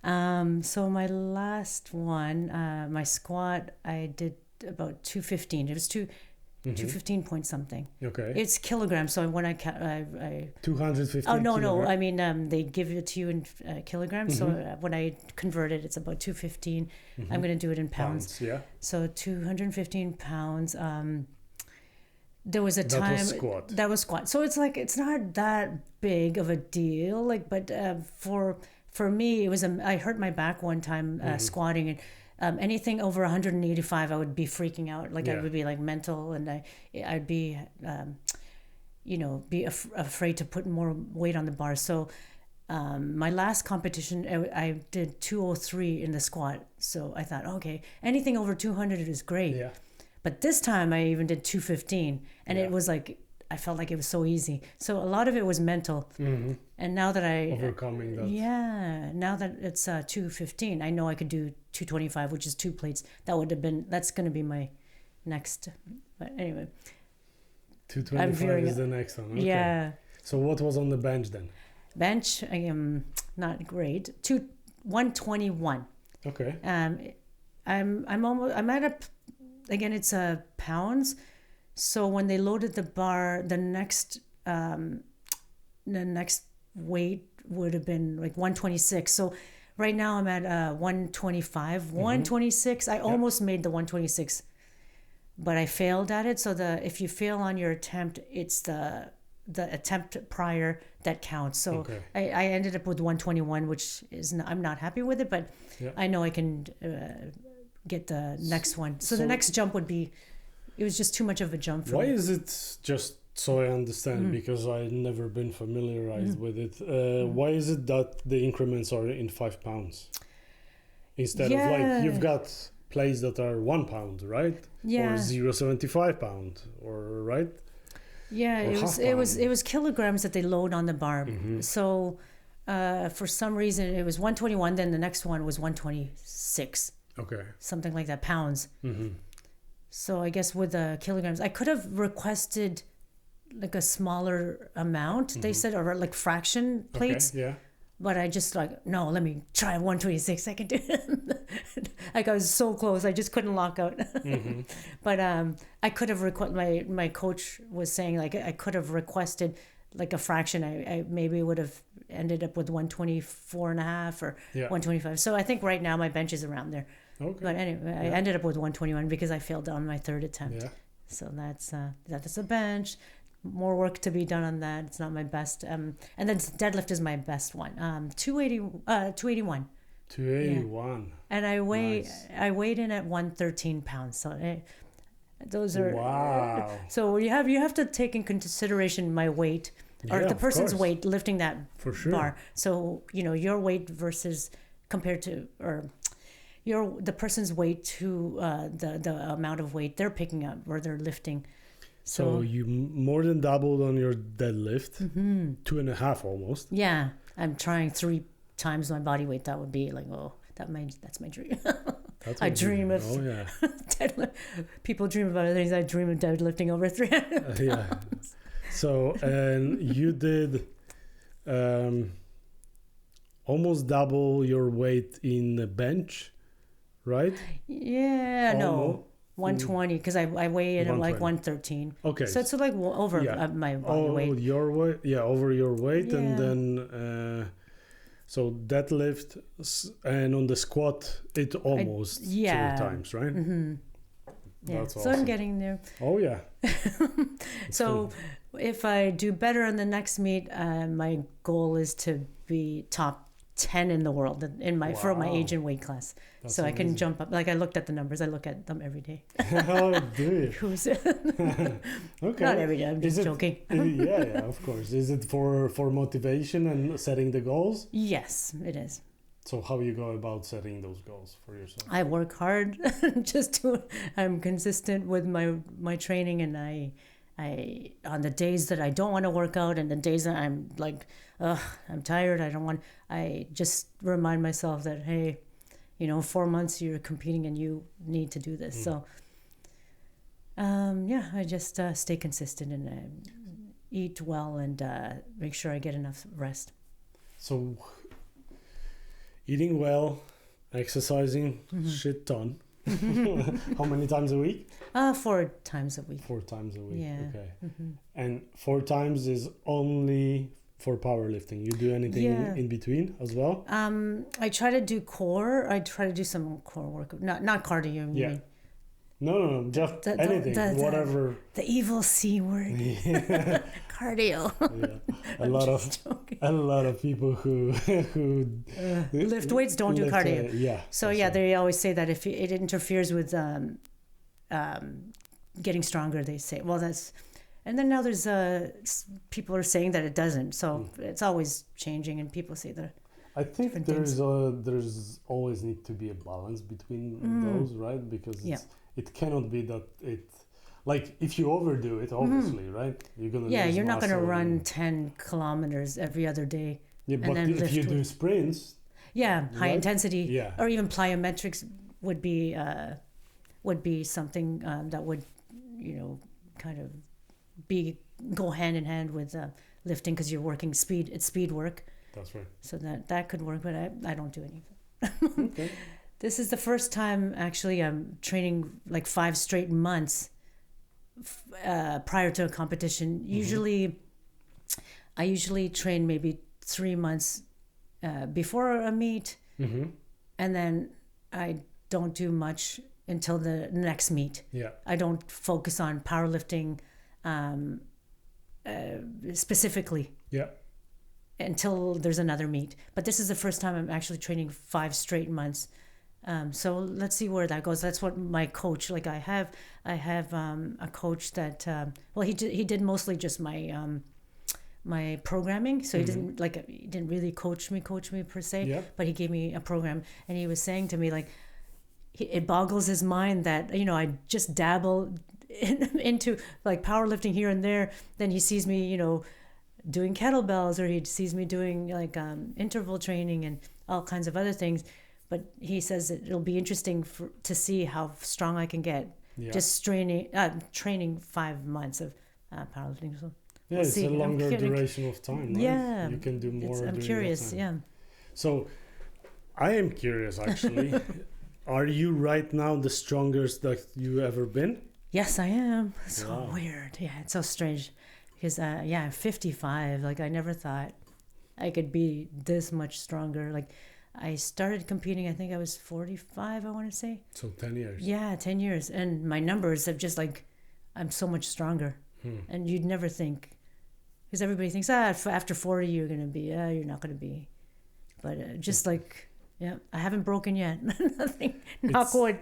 okay. So my last one, my squat, I did about 215. It was 215 point something. Okay. It's kilograms. So when I 215. Oh no, kilograms. I mean they give it to you in kilograms. So when I convert it, it's about 215. I'm going to do it in pounds. Yeah. So 215 pounds. There was a time that was squat. So it's like it's not that big of a deal. Like, but for me, it was I hurt my back one time squatting, and anything over 185, I would be freaking out. Like I would be like mental, and I'd be, afraid to put more weight on the bar. So my last competition, I did 203 in the squat. So I thought, okay, anything over 200 is great. Yeah. But this time I even did 215, and it was like I felt like it was so easy. So a lot of it was mental. And now that overcoming that. Yeah, now that it's 215, I know I could do 225, which is 2 plates. That's going to be my next. But anyway, 225 is the next one. Okay. Yeah. So what was on the bench then? Bench, I am not great. 121. Okay. I'm at a. Again, it's pounds. So when they loaded the bar, the next weight would have been like 126. So right now I'm at 125, 126. I almost made the 126, but I failed at it. So if you fail on your attempt, it's the attempt prior that counts. So I ended up with 121, which I'm not happy with it, but I know I can get the next one. So the next jump would be, it was just too much of a jump for me. Why is it, just so I understand, because I've never been familiarized with it, why is it that the increments are in 5 pounds? Instead of like, you've got plays that are 1 pound, right? Yeah. Or 0.75 pound, or right? Yeah, or it was kilograms that they load on the bar. So for some reason it was 121, then the next one was 126. Okay. Something like that, pounds. So I guess with the kilograms, I could have requested like a smaller amount. They said, or like fraction plates. Okay, yeah. But I just like, no, let me try 126. I can do it. Like I was so close, I just couldn't lock out. But I could have my coach was saying like I could have requested like a fraction. I maybe would have ended up with 124 and a half or 125. So I think right now my bench is around there. Okay. But anyway, I ended up with 121 because I failed on my third attempt. Yeah. So that's a bench. More work to be done on that. It's not my best. And then deadlift is my best one. 281. 281. Yeah. And I weighed in at 113 pounds. So those are wow. So you have to take in consideration my weight or the person's weight lifting that bar. So your weight versus compared to the person's weight to the amount of weight they're picking up or they're lifting. So you more than doubled on your deadlift, 2.5 almost. Yeah, I'm trying 3 times my body weight. That would be like, that's my dream. I dream of People dream about other things. I dream of deadlifting over 300 yeah. So, and you did almost double your weight in the bench, right? Yeah, no. 120, because I weigh in at like 113. Okay. So it's like over my body weight. Your weight, over your weight, Yeah. and then so deadlift and on the squat it almost 2 times, right? Mm-hmm. Yeah. That's so awesome. I'm getting there. Oh yeah. So if I do better on the next meet, my goal is to be top 10 in the world for my age and weight class. That's so amazing. I can jump up. Like I looked at the numbers. I look at them every day. Oh, do you? Who's okay. Not every day. I'm just joking. Yeah, of course. Is it for motivation and setting the goals? Yes, it is. So how you go about setting those goals for yourself? I work hard. I'm consistent with my training, and I on the days that I don't want to work out and the days that I'm like, I'm tired, I just remind myself that, hey, 4 months you're competing and you need to do this. So, I just stay consistent and eat well and make sure I get enough rest. So, eating well, exercising, shit ton. How many times a week? 4 times a week. 4 times a week. Yeah. Okay. Mm-hmm. And 4 times is only for powerlifting. You do anything in between as well? I try to do core. I try to do some core work. Not cardio. You mean? No. Just anything, whatever. The evil C word. Yeah. Cardio. Yeah. A lot of people who lift weights don't do cardio. So they always say that if it interferes with getting stronger, they say, well, that's. And then now there's people are saying that it doesn't. So it's always changing, and people say that. I think there's always need to be a balance between those, right? Because it cannot be that it. Like, if you overdo it, obviously, right? You're going to lose you're not going to run and... 10 kilometers every other day. Yeah, but if you do sprints... Yeah, high intensity. Yeah. Or even plyometrics would be something that would, kind of go hand in hand with lifting, because you're working speed. It's speed work. That's right. So that could work, but I don't do anything. Okay. This is the first time, actually, I'm training like 5 straight months prior to a competition. I usually train maybe 3 months before a meet, and then I don't do much until the next meet. Yeah, I don't focus on powerlifting specifically. Yeah, until there's another meet. But this is the first time I'm actually training 5 straight months. So let's see where that goes. That's what my coach, like I have a coach that, he did mostly just my programming. So he didn't really coach me per se, but he gave me a program, and he was saying to me, like, it boggles his mind that, I just dabble into like powerlifting here and there. Then he sees me, doing kettlebells, or he sees me doing like interval training and all kinds of other things. But he says it'll be interesting to see how strong I can get just training 5 months of powerlifting. So it's a longer duration of time, right? Yeah, you can do more. I'm curious. Yeah. So I am curious, actually. Are you right now the strongest that you ever been? Yes, I am. It's so weird. Yeah, it's so strange because I'm 55. Like, I never thought I could be this much stronger. Like, I started competing, I think I was 45, I want to say. So 10 years. Yeah, 10 years. And my numbers have just I'm so much stronger. And you'd never think, because everybody thinks, after 40, you're going to be, you're not going to be. But I haven't broken yet. Nothing. Knock wood.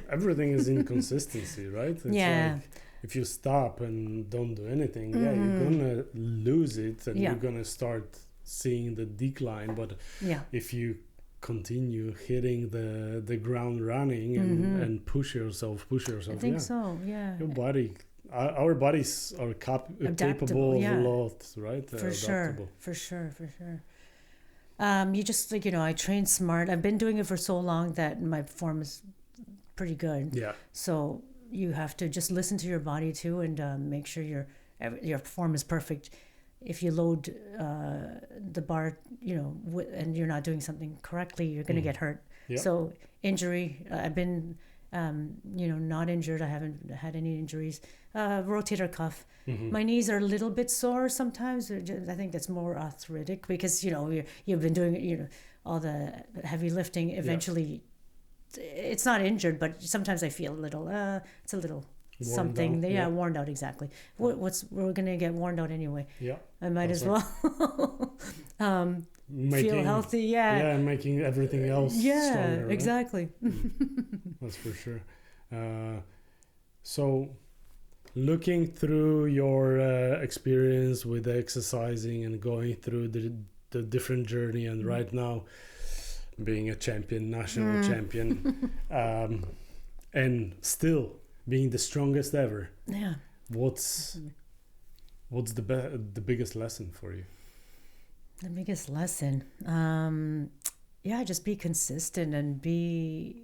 Everything is inconsistency, right? It's like, if you stop and don't do anything, you're going to lose it, and you're going to start seeing the decline. But if you continue hitting the ground running and push yourself, I think so. Your body, our bodies are capable of a lot, right? For sure. You just I train smart. I've been doing it for so long that my form is pretty good. Yeah. So you have to just listen to your body too, and make sure your form is perfect. If you load the bar, and you're not doing something correctly, you're going to get hurt. Yeah. So injury, I've been, not injured. I haven't had any injuries. Rotator cuff. My knees are a little bit sore sometimes. I think that's more arthritic because, you've been doing, all the heavy lifting. Eventually, it's not injured, but sometimes I feel a little, it's a little Worn something. down, Worn out, exactly. We're going to get worn out anyway. Yeah. I might as well feel healthy. Yeah. Yeah, and making everything else stronger, right? Exactly. That's for sure. So looking through your experience with exercising and going through the different journey, and right now being a champion, national champion, and still being the strongest ever. Yeah. What's the biggest lesson for you? The biggest lesson, just be consistent and be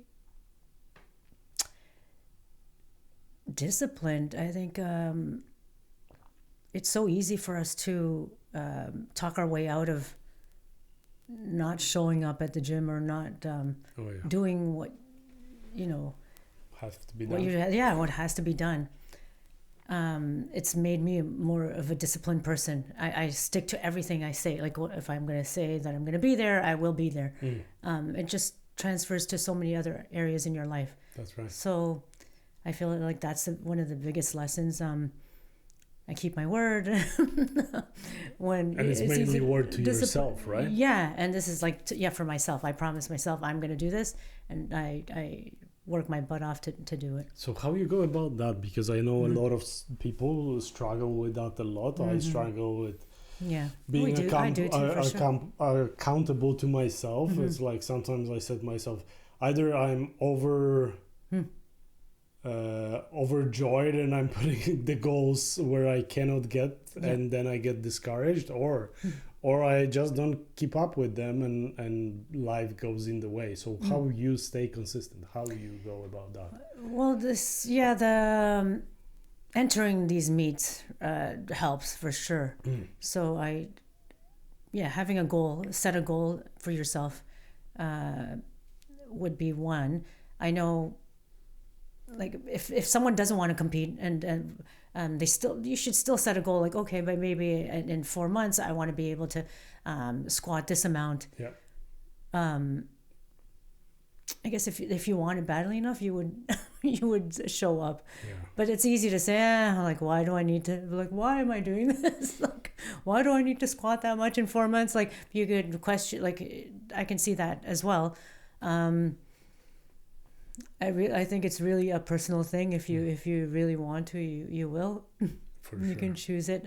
disciplined. I think it's so easy for us to talk our way out of not showing up at the gym or not doing what has to be done. What has to be done. It's made me more of a disciplined person. I stick to everything I say. Like if I'm going to say that I'm going to be there, I will be there. It just transfers to so many other areas in your life. That's right. So I feel like that's one of the biggest lessons. I keep my word. And it's mainly word to yourself, right? Yeah, and this is like for myself. I promise myself I'm going to do this, and I work my butt off to do it. So how you go about that? Because I know a lot of people struggle with that a lot. I struggle with being accountable to myself. It's like sometimes I set myself, either I'm overjoyed and I'm putting the goals where I cannot get, and then I get discouraged, or I just don't keep up with them, and life goes in the way. So how you stay consistent? How you go about that? Well, the entering these meets helps for sure. So having a goal, set a goal for yourself would be one. I know, like if someone doesn't want to compete and you should still set a goal, like, okay, but maybe in 4 months I want to be able to squat this amount. I guess if you want it badly enough, you would show up. But it's easy to say, why do I need to, why am I doing this? Why do I need to squat that much in 4 months? Like, you could question, I can see that as well. I think it's really a personal thing. If you really want to, you will. For sure. You can choose it.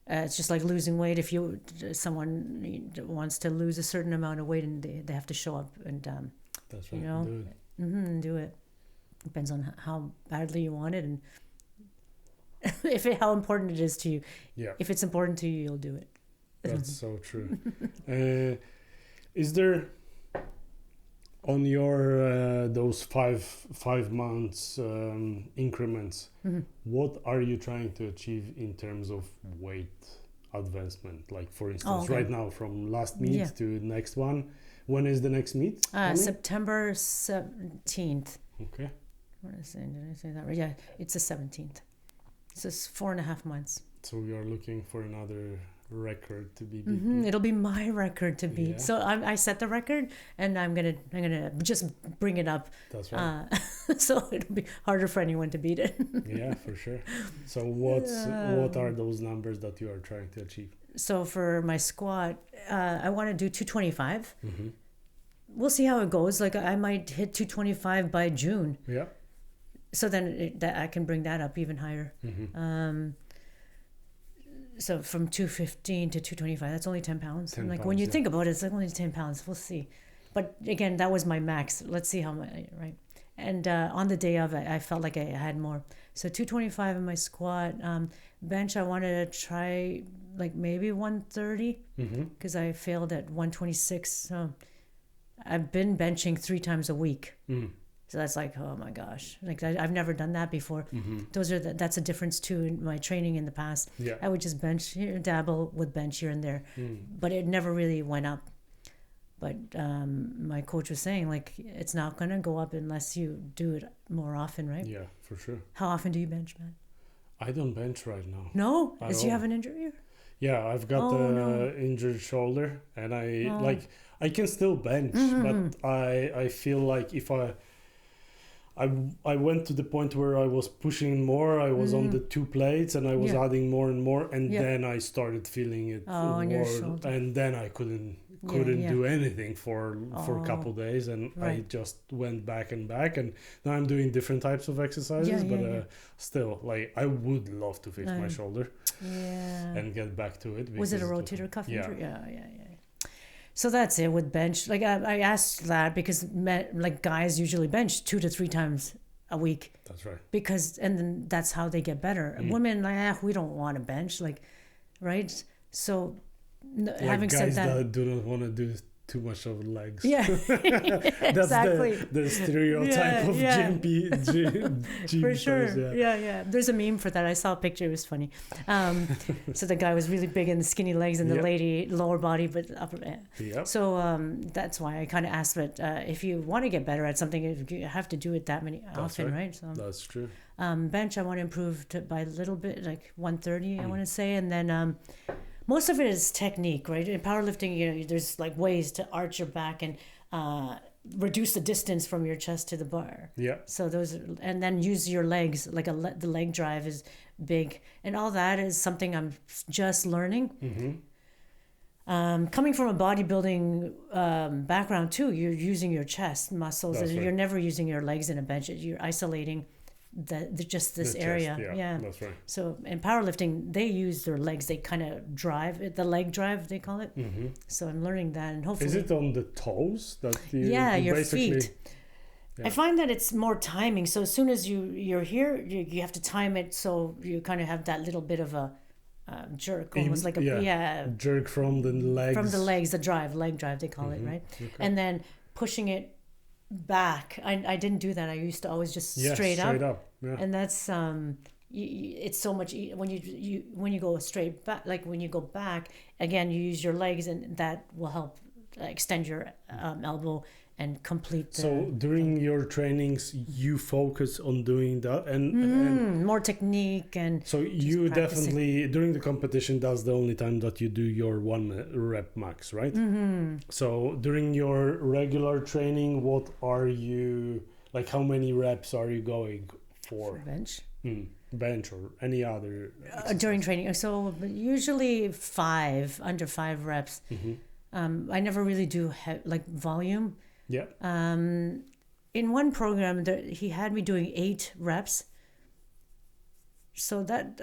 It's just like losing weight. If someone wants to lose a certain amount of weight, and they have to show up and that's right. Do it. Depends on how badly you want it, and how important it is to you. Yeah. If it's important to you, you'll do it. That's so true. Is there, on your those five months increments, what are you trying to achieve in terms of weight advancement? Like, for instance, right now, from last meet to next one, when is the next meet? September 17th. Okay. Did I say that right? Yeah, it's the 17th. So it's 4.5 months. So we are looking for another record to be beaten. It'll be my record to beat. So I set the record, and I'm gonna just bring it up. That's right. So it'll be harder for anyone to beat it. Yeah, for sure. So what are those numbers that you are trying to achieve? So for my squat, I want to do 225. We'll see how it goes. Like, I might hit 225 by June. Yeah. So then I can bring that up even higher. So from 215 to 225, that's only 10 pounds. 10 like, pounds, when you think about it, it's like only 10 pounds. We'll see. But again, that was my max. Let's see how much, right? And on the day of it, I felt like I had more. So 225 in my squat. Bench, I wanted to try like maybe 130 because I failed at 126. So I've been benching 3 times a week. So that's like, oh my gosh, like I've never done that before. That's a difference too in my training in the past. Yeah. I would just bench here, dabble with bench here and there, but it never really went up. But my coach was saying, like, it's not going to go up unless you do it more often, right? Yeah, for sure. How often do you bench, man? I don't bench right now. No? Is you have an injury? Or? Yeah, I've got injured shoulder, and I can still bench, but I feel like if I went to the point where I was pushing more. I was on the 2 plates, and I was adding more and more, and then I started feeling it on your shoulder. And then I couldn't do anything for a couple of days, and I just went back, and now I'm doing different types of exercises, but still, like, I would love to fix my shoulder and get back to it. Was it a rotator cuff injury? Yeah. So that's it with bench. Like I asked that because like guys usually bench 2 to 3 times a week. That's right. And then that's how they get better. Women, like, we don't want to bench, like, right? So like having said that, guys that do not want to do too much of legs. Yeah, that's exactly. the stereotype of gym for sure. Players, Yeah. There's a meme for that. I saw a picture. It was funny. So the guy was really big and the skinny legs, and the lady lower body but upper. Yep. So that's why I kind of asked. But if you want to get better at something, you have to do it that many often, right? So that's true. Bench, I want to improve by a little bit, like 130, I want to say, and then. Most of it is technique, right? In powerlifting, there's like ways to arch your back and reduce the distance from your chest to the bar. Yeah. So and then use your legs, like the leg drive is big, and all that is something I'm just learning. Coming from a bodybuilding background too, you're using your chest muscles. That's right. You're never using your legs in a bench. You're isolating just this area. Chest, yeah, that's right. So in powerlifting, they use their legs. They kind of drive it, the leg drive they call it. So I'm learning that, and hopefully. Is it on the toes that you? Your basically... feet. Yeah. I find that it's more timing. So as soon as you're here, you have to time it so you kind of have that little bit of a jerk, almost like a jerk from the legs. From the legs, leg drive they call it, right? Okay. And then pushing it back. I didn't do that. I used to always just straight up. Yeah. And that's it's so much when you go straight back, like when you go back again, you use your legs, and that will help extend your elbow and complete so during your trainings you focus on doing that and more technique, and so you definitely during the competition, that's the only time that you do your 1 rep max, right? So during your regular training, what are you like, how many reps are you going for bench bench or any other during training? So usually 5 under 5 reps. I never really do like volume. Yeah. In one program, he had me doing 8 reps. So that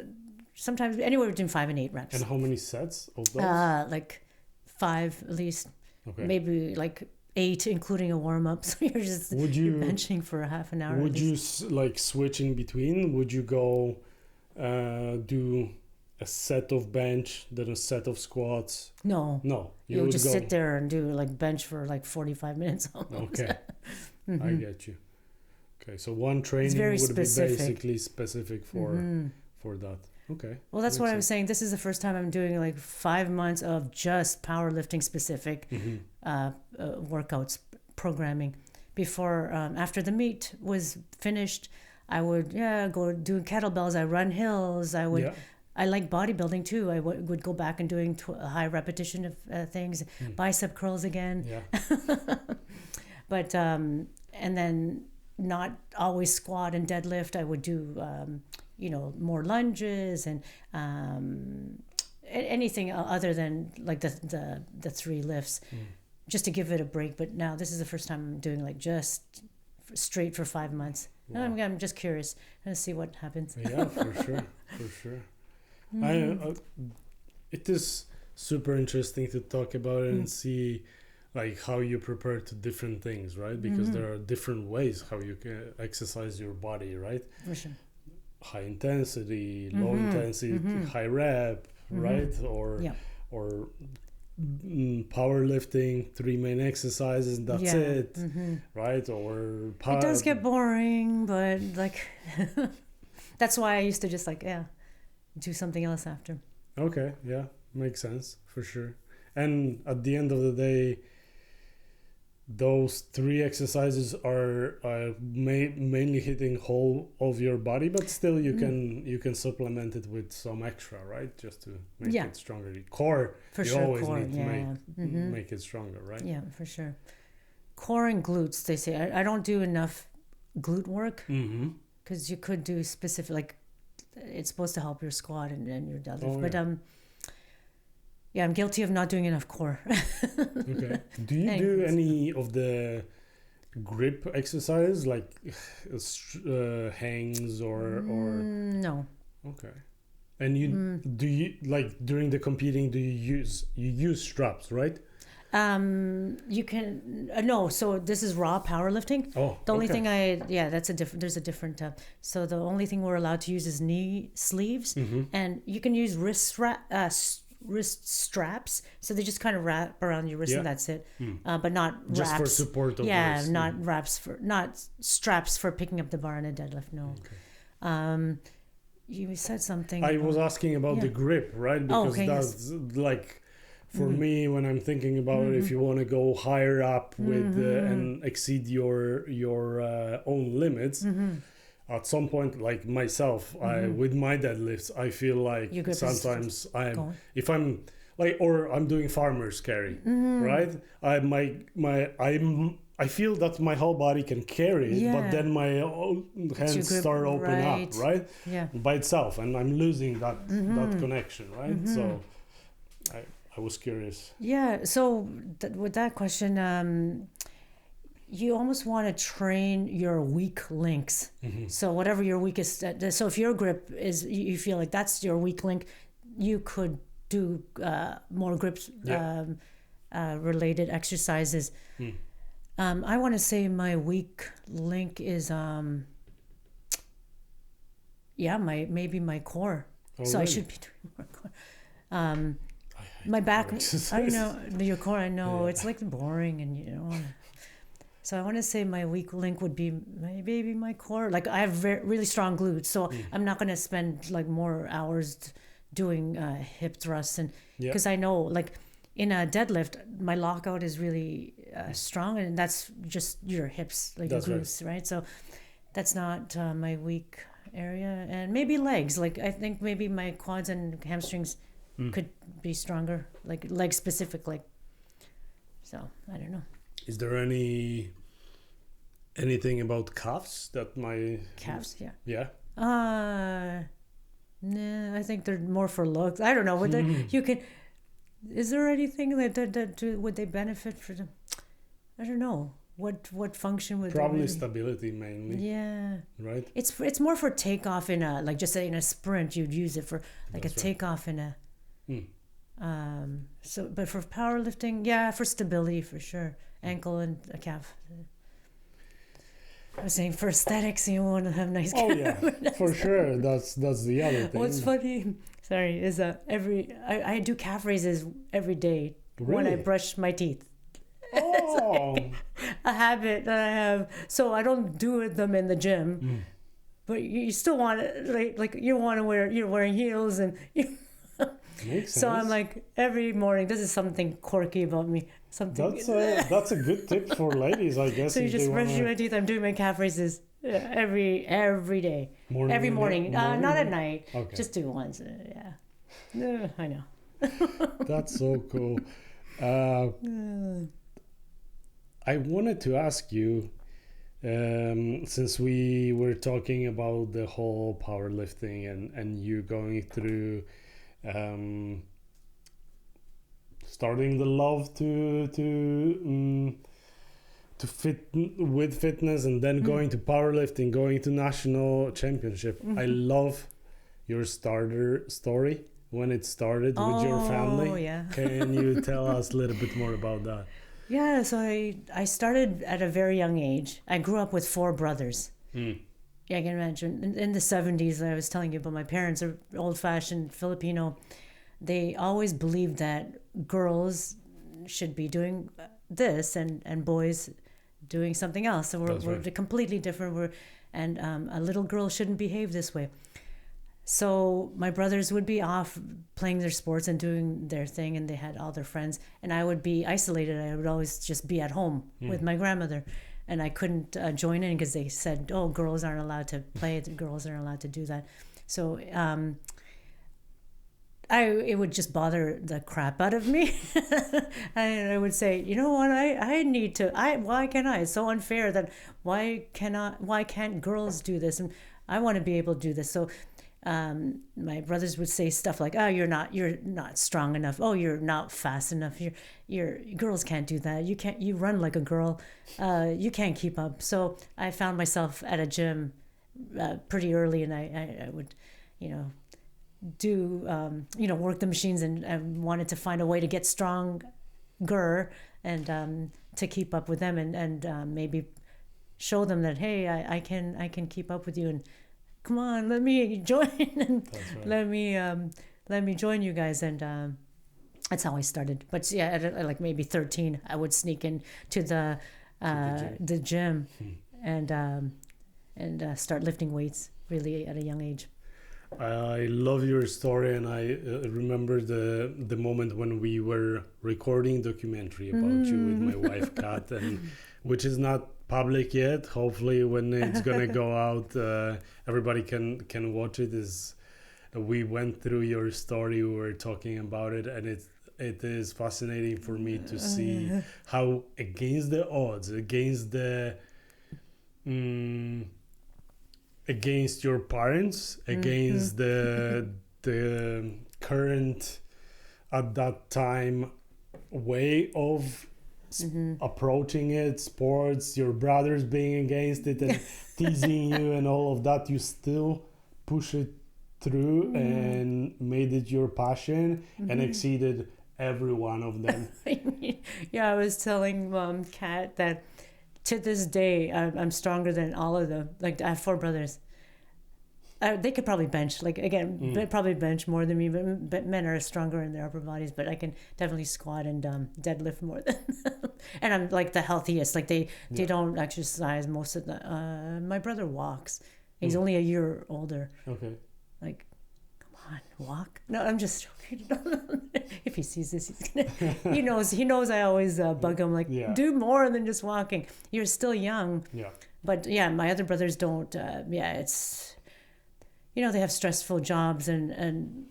sometimes anywhere between 5 and 8 reps. And how many sets of those? Like 5 at least. Okay. Maybe like 8, including a warm up. So you're benching for a half an hour. Would you like switch in between? Would you go do a set of bench, then a set of squats? No. You would just go... sit there and do like bench for like 45 minutes almost. Okay. I get you. Okay, so one training would specific. Be basically specific for that. Okay. Well, that's what I was saying. This is the first time I'm doing like 5 months of just powerlifting specific workouts programming. Before, after the meet was finished, I would go do kettlebells. I run hills. I like bodybuilding too. I would go back and doing high repetition of things, bicep curls again. Yeah. But and then not always squat and deadlift. I would do more lunges and anything other than like the 3 lifts, just to give it a break. But now this is the first time I'm doing like just straight for 5 months. Wow. I'm just curious to see what happens. Yeah, for sure. It is super interesting to talk about it and see like how you prepare to different things, right? Because there are different ways how you can exercise your body, right? For sure. High intensity, low intensity, high rep, right? Or powerlifting, 3 main exercises, and that's it, right? Or it does get boring, but like that's why I used to just do something else after. Okay, yeah, makes sense for sure. And at the end of the day, those 3 exercises are mainly hitting whole of your body, but still you can supplement it with some extra, right? Just to make it stronger. The core, for you sure, always core, need to make it stronger, right? Yeah, for sure. Core and glutes, they say. I don't do enough glute work because you could do specific, like it's supposed to help your squat and your deadlift. But I'm guilty of not doing enough core. Okay. Do you do any of the grip exercise like hangs or? No. Okay. And do you like during the competing? Do you use straps, right? You can no. So this is raw powerlifting. Oh, the only thing that's a different. There's a different. So the only thing we're allowed to use is knee sleeves, and you can use wrist straps, so they just kind of wrap around your wrist and that's it, but not just wraps for support of wrist. not straps for picking up the bar in a deadlift. No. Okay. You said something. I was asking about the grip, right? Because that's like for me when I'm thinking about it, if you want to go higher up with and exceed your own limits. At some point, like myself, with my deadlifts, I feel like sometimes if I'm like, or I'm doing farmer's carry, right? I feel that my whole body can carry it, but then my hands start open up, right? Yeah. By itself, and I'm losing that connection, right? So I was curious. Yeah. So with that question, you almost want to train your weak links. So whatever your weakest, so if your grip is, you feel like that's your weak link, you could do more grips related exercises. I want to say my weak link is maybe my core. So really? I should be doing more core. My back, I know your core. I know it's like boring, and you know. So I want to say my weak link would be maybe my core. Like I have really strong glutes, so I'm not going to spend like more hours doing hip thrusts, and because I know like in a deadlift, my lockout is really strong, and that's just your hips, like your glutes, right? So that's not my weak area, and maybe legs. Like I think maybe my quads and hamstrings could be stronger, like leg specifically. So I don't know. Is there anything about calves that my calves? Yeah. Nah, I think they're more for looks. I don't know. Would you can? Is there anything that would they benefit for them? I don't know. What function would probably they stability mainly? Yeah. Right. It's more for takeoff in a like just say in a sprint you'd use it for like a takeoff in a. So but for powerlifting, for stability for sure. Ankle and a calf. I was saying for aesthetics, you want to have nice. Oh yeah, for sure. That's the other thing. What's funny? Sorry, is I do calf raises every day when I brush my teeth. Oh, it's like a habit that I have. So I don't do them in the gym, but you still want to like you want to you're wearing heels and. Makes sense. So I'm like every morning. This is something quirky about me. That's a good tip for ladies, I guess. So you just brush your teeth. I'm doing my calf raises every day. Every morning. Not at night. Okay. Just do it once. I know. That's so cool. I wanted to ask you, since we were talking about the whole powerlifting and you going through. Starting the love to fit with fitness and then going to powerlifting, going to national championship. I love your starter story when it started with your family. Yeah. Can you tell us a little bit more about that? Yeah, so I started at a very young age. I grew up with 4 brothers. Yeah, I can imagine. In the 70s, I was telling you about my parents are old-fashioned Filipino. they always believed that girls should be doing this and boys doing something else. So we're completely different. And a little girl shouldn't behave this way. So my brothers would be off playing their sports and doing their thing, and they had all their friends, and I would be isolated. I would always just be at home with my grandmother, and I couldn't join in because they said, oh, girls aren't allowed to play, girls aren't allowed to do that. So it would just bother the crap out of me. And I would say, you know what, I need to, why can't I? It's so unfair that why can't girls do this? And I want to be able to do this. So my brothers would say stuff like, oh, you're not strong enough. Oh, you're not fast enough. Girls can't do that. You run like a girl. You can't keep up. So I found myself at a gym pretty early, and I would, do, work the machines, and I wanted to find a way to get stronger and to keep up with them, and maybe show them that, hey, I can keep up with you, and come on, let me join, and let me join you guys, and that's how I started. But yeah, at like maybe 13, I would sneak in to the gym and start lifting weights really at a young age. I love your story, and I remember the moment when we were recording documentary about you with my wife Kat, and which is not public yet. Hopefully when it's gonna go out, everybody can watch it. We went through your story, we were talking about it, and it is fascinating for me to see how against the odds, against your parents, against the current at that time way of approaching it, sports, your brothers being against it and teasing you and all of that, you still push it through and made it your passion and exceeded every one of them. Yeah, I was telling Kat that to this day I'm stronger than all of them. Like, I have 4 brothers. They could probably bench, they probably bench more than me, but men are stronger in their upper bodies, but I can definitely squat and deadlift more than them. And I'm like the healthiest. Like they don't exercise most of the my brother walks. He's only a year older. Okay. Like, come on, walk. No, I'm just joking. If he sees this, he's gonna he knows I always bug him, like, do more than just walking. You're still young. Yeah. But yeah, my other brothers don't it's, they have stressful jobs and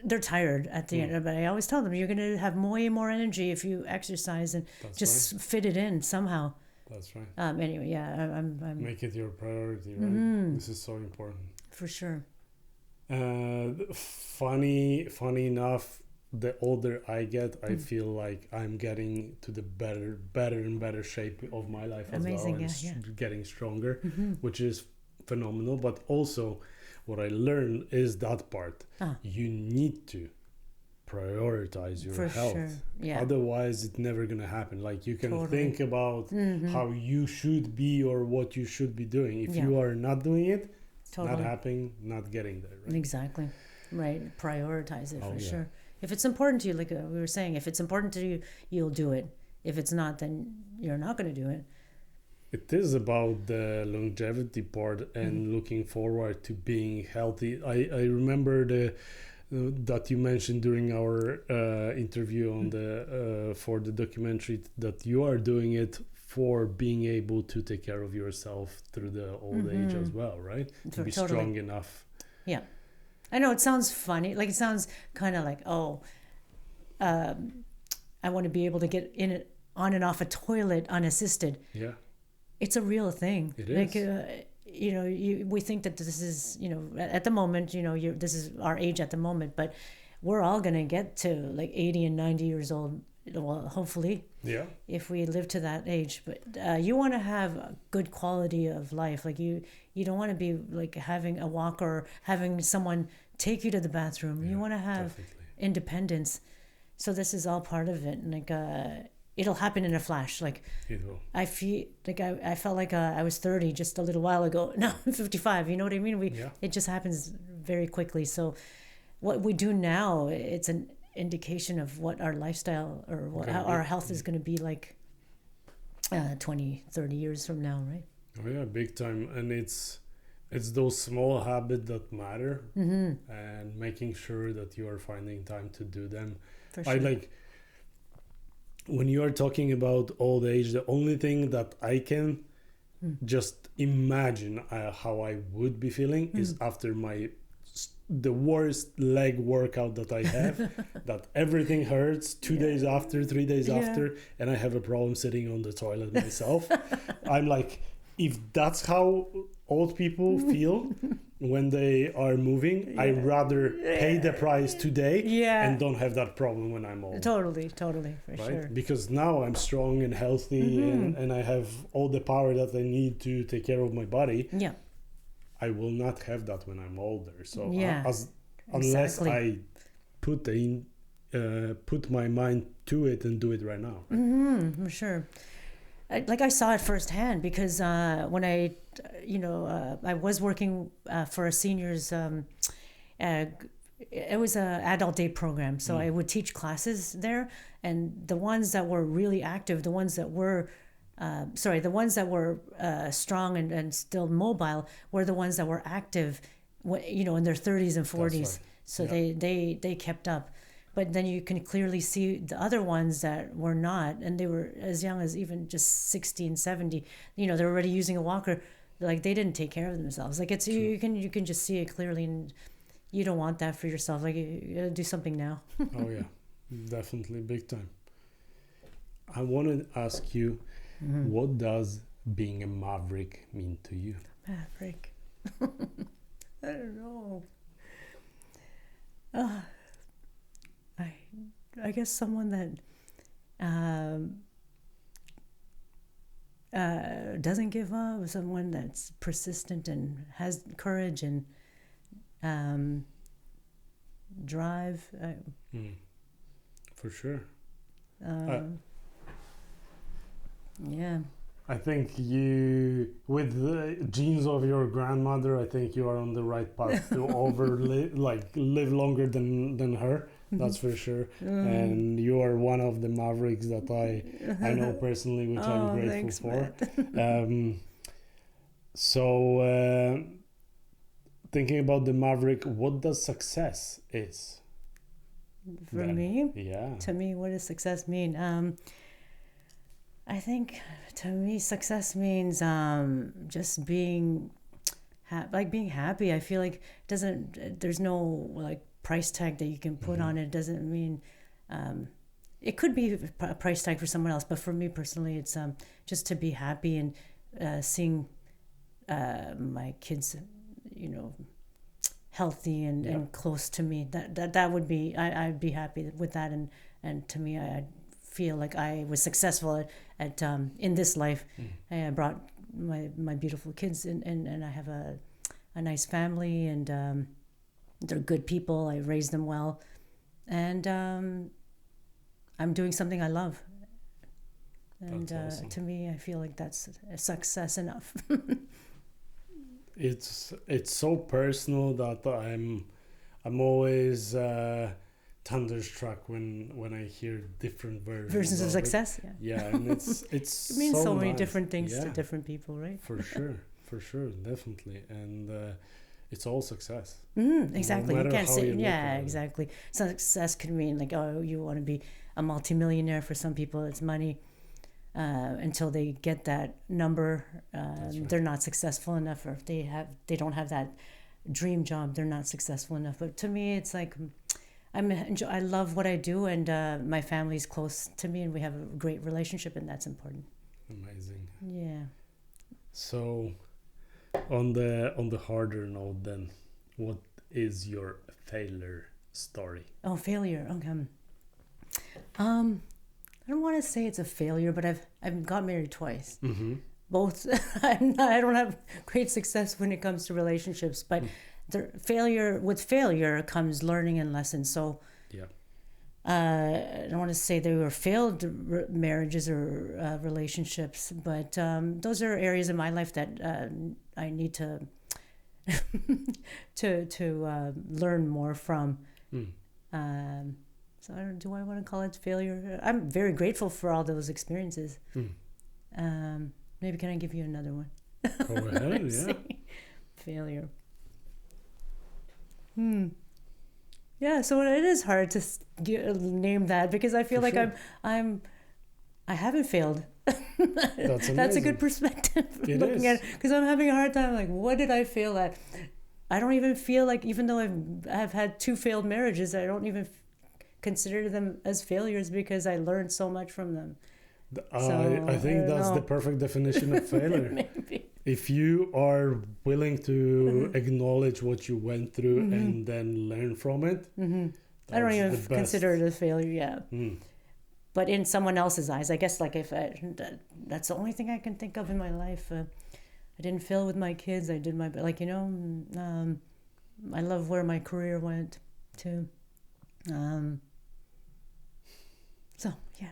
they're tired at the end. But I always tell them, you're going to have way more energy if you exercise and fit it in somehow. That's right. Anyway, yeah, I'm make it your priority, right? This is so important. For sure. Funny enough, the older I get, I feel like I'm getting to the better and better shape of my life as well, and getting stronger, which is phenomenal. But also what I learned is that part you need to prioritize your health. Sure. Yeah. Otherwise it's never gonna happen. Like, you can think about how you should be or what you should be doing. If you are not doing it, it's not happening, not getting there, right? Exactly. Right. Prioritize it for sure. If it's important to you, like we were saying, if it's important to you, you'll do it. If it's not, then you're not going to do it. It is about the longevity part and looking forward to being healthy. I remember that you mentioned during our interview on the for the documentary that you are doing it for being able to take care of yourself through the old age as well, right? To be strong enough. Yeah. I know it sounds funny. Like, it sounds kind of like, I want to be able to get on and off a toilet unassisted. Yeah. It's a real thing. It is. We think that this is, at the moment, this is our age at the moment, but we're all going to get to like 80 and 90 years old, well, hopefully. Yeah. If we live to that age. But you want to have a good quality of life. Like, you don't want to be like having a walk or having someone take you to the bathroom. You want to have independence. So this is all part of it. And like, it'll happen in a flash. Like, it will. I feel like I felt like I was 30 just a little while ago. Now I'm 55. You know what I mean? It just happens very quickly. So what we do now, it's an indication of what our lifestyle or how our health is going to be like 20, 30 years from now, right? Oh yeah, big time. And it's those small habits that matter, and making sure that you are finding time to do them. For sure. I like when you are talking about old age, the only thing that I can just imagine how I would be feeling is after the worst leg workout that I have, that everything hurts 2 days after, 3 days after, and I have a problem sitting on the toilet myself. I'm like, if that's how old people feel when they are moving, I'd rather pay the price today and don't have that problem when I'm old. Totally, for sure. Because now I'm strong and healthy, and I have all the power that I need to take care of my body. Yeah. I will not have that when I'm older. So unless exactly. I put my mind to it and do it right now. For sure. I saw it firsthand because when I was working for a seniors, it was an adult day program. So I would teach classes there, and the ones that were really active, the ones that were strong and still mobile were the ones that were active, in their 30s and 40s. Right. So they kept up. But then you can clearly see the other ones that were not, and they were as young as even just 60 and 70. They're already using a walker. Like, they didn't take care of themselves. Like, it's you can just see it clearly, and you don't want that for yourself. Like, you gotta do something now. Oh yeah, definitely, big time. I want to ask you, what does being a maverick mean to you? Maverick. I don't know. I guess someone that doesn't give up, someone that's persistent and has courage and drive. For sure. Yeah. I think you, with the genes of your grandmother, I think you are on the right path to live longer than her. That's for sure. And you are one of the mavericks that I know personally, which I'm grateful for. So thinking about the maverick, what does success is? For me? Yeah. To me, what does success mean? I think to me, success means just being being happy. I feel like there's no like price tag that you can put on it. It doesn't mean it could be a price tag for someone else, but for me personally, it's just to be happy and seeing my kids, healthy and close to me. That would be, I'd be happy with that, and to me, I feel like I was successful at in this life. I brought my beautiful kids and I have a nice family, and they're good people. I raised them well, and I'm doing something I love. And that's awesome. To me, I feel like that's a success enough. It's so personal that I'm always thunderstruck when I hear different versions of success. Yeah, and it's it means so many nice. different things to different people, right? For sure, definitely, and it's all success. Exactly. No you can't say exactly. Success could mean like, oh, you want to be a multimillionaire. For some people, it's money. Until they get that number, right. They're not successful enough, or if they don't have that dream job, they're not successful enough. But to me, it's like I love what I do, and my family's close to me, and we have a great relationship, and that's important. Amazing. Yeah. So, on the harder note, then, what is your failure story? Oh, failure. Okay. I don't want to say it's a failure, but I've got married twice. Both. I don't have great success when it comes to relationships, but with failure comes learning and lessons. So I don't want to say they were failed marriages or relationships, but those are areas in my life that I need to to learn more from. Mm. So do I want to call it failure? I'm very grateful for all those experiences. Maybe can I give you another one? Go ahead, yeah. Failure. Yeah, so it is hard to name that because I feel For like sure. I haven't failed. That's amazing. That's a good perspective looking is. at it, because I'm having a hard time. Like, what did I fail at? I don't even feel like, even though I've had 2 failed marriages, I don't even consider them as failures because I learned so much from them. I think that's the perfect definition of failure. Maybe. If you are willing to acknowledge what you went through and then learn from it, I don't even consider it a failure. Yeah. But in someone else's eyes, I guess, like that's the only thing I can think of in my life. I didn't fail with my kids. I did my, like, I love where my career went to. So, yeah.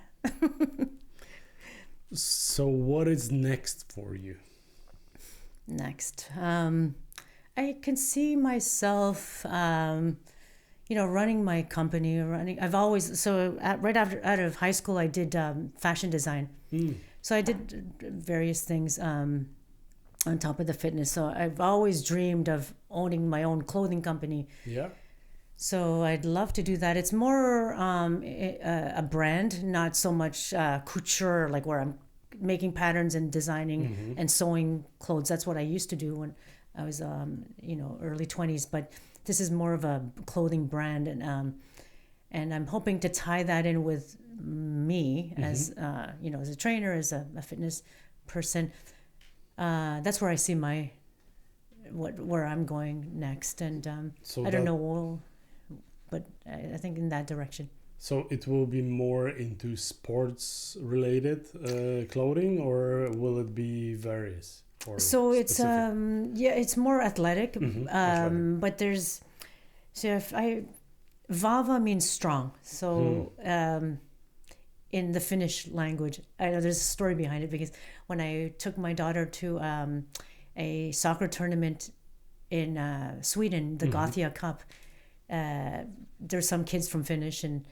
So what is next for you? Next. I can see myself, running my company. I've always, right out of high school, I did fashion design. So I did various things on top of the fitness. So I've always dreamed of owning my own clothing company. Yeah. So I'd love to do that. It's more a brand, not so much couture, like where I'm making patterns and designing and sewing clothes. That's what I used to do when I was, early 20s. But this is more of a clothing brand, and I'm hoping to tie that in with me as as a trainer, as a fitness person. That's where I see where I'm going next, and So I don't know. But I think in that direction. So it will be more into sports related clothing, or will it be various? So it's specific? it's more athletic. Athletic. But there's, Vava means strong. So in the Finnish language, I know there's a story behind it, because when I took my daughter to a soccer tournament in Sweden, the Gothia Cup. There's some kids from Finland,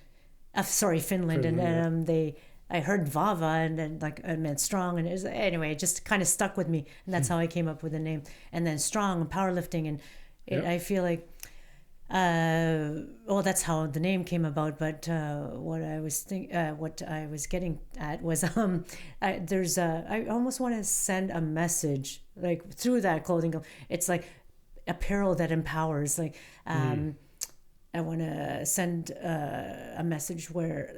and I heard Vava, and then it meant strong, and it just kind of stuck with me, and that's how I came up with the name. And then strong and powerlifting, and I feel like, that's how the name came about. But what I was getting at was, I almost want to send a message like through that clothing. It's like apparel that empowers, like. I want to send a message where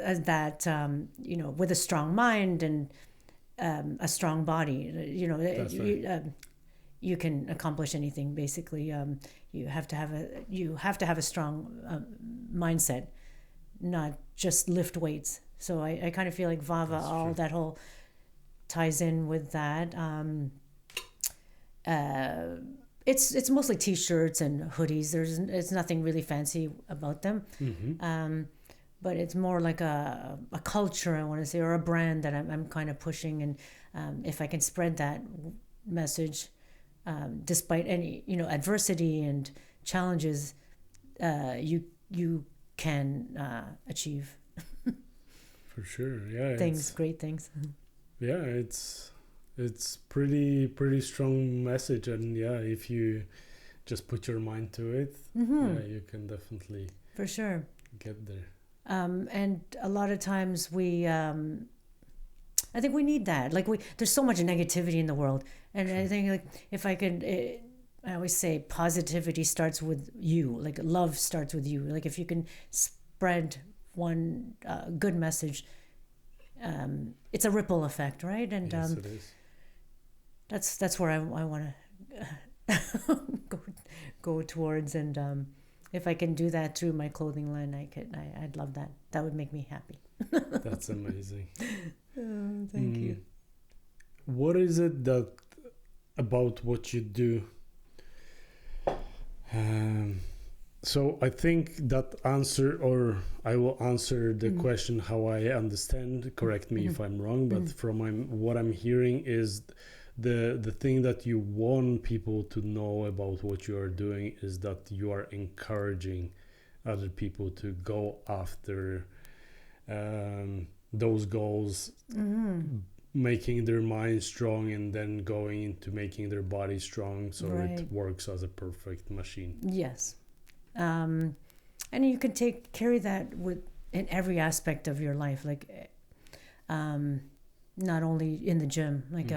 with a strong mind and a strong body, you can accomplish anything. Basically, you have to have a strong mindset, not just lift weights. So I kind of feel like Vava, That's all true. that whole ties in with that. It's mostly T-shirts and hoodies. It's nothing really fancy about them, but it's more like a culture, I want to say, or a brand that I'm kind of pushing. And if I can spread that message, despite any adversity and challenges, you can achieve For sure, yeah. great things. Yeah, it's pretty strong message, and if you just put your mind to it, you can definitely For sure get there. And a lot of times I think we need that. Like there's so much negativity in the world, and I think, like, if I could, I always say positivity starts with you. Like love starts with you. Like if you can spread one good message, it's a ripple effect, right? And Yes, it is. that's where I want to go towards, and if I can do that through my clothing line, I'd love that. That would make me happy. That's amazing. Thank you. What is it about what you do? So I think that answer, or I will answer the question how I understand. Correct me if I'm wrong, but from what I'm hearing is the thing that you want people to know about what you are doing is that you are encouraging other people to go after those goals, making their mind strong and then going into making their body strong, so Right. it works as a perfect machine. Yes. And you can carry that with in every aspect of your life, like not only in the gym, like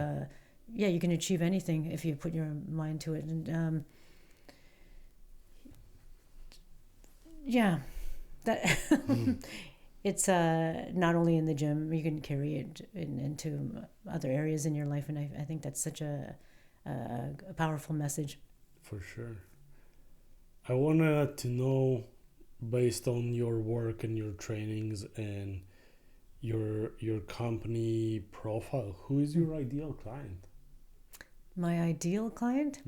yeah, you can achieve anything if you put your mind to it. And yeah, that it's not only in the gym, you can carry it into other areas in your life, and I think that's such a powerful message. For sure. I wanted to know, based on your work and your trainings and your company profile, who is your ideal client? My ideal client?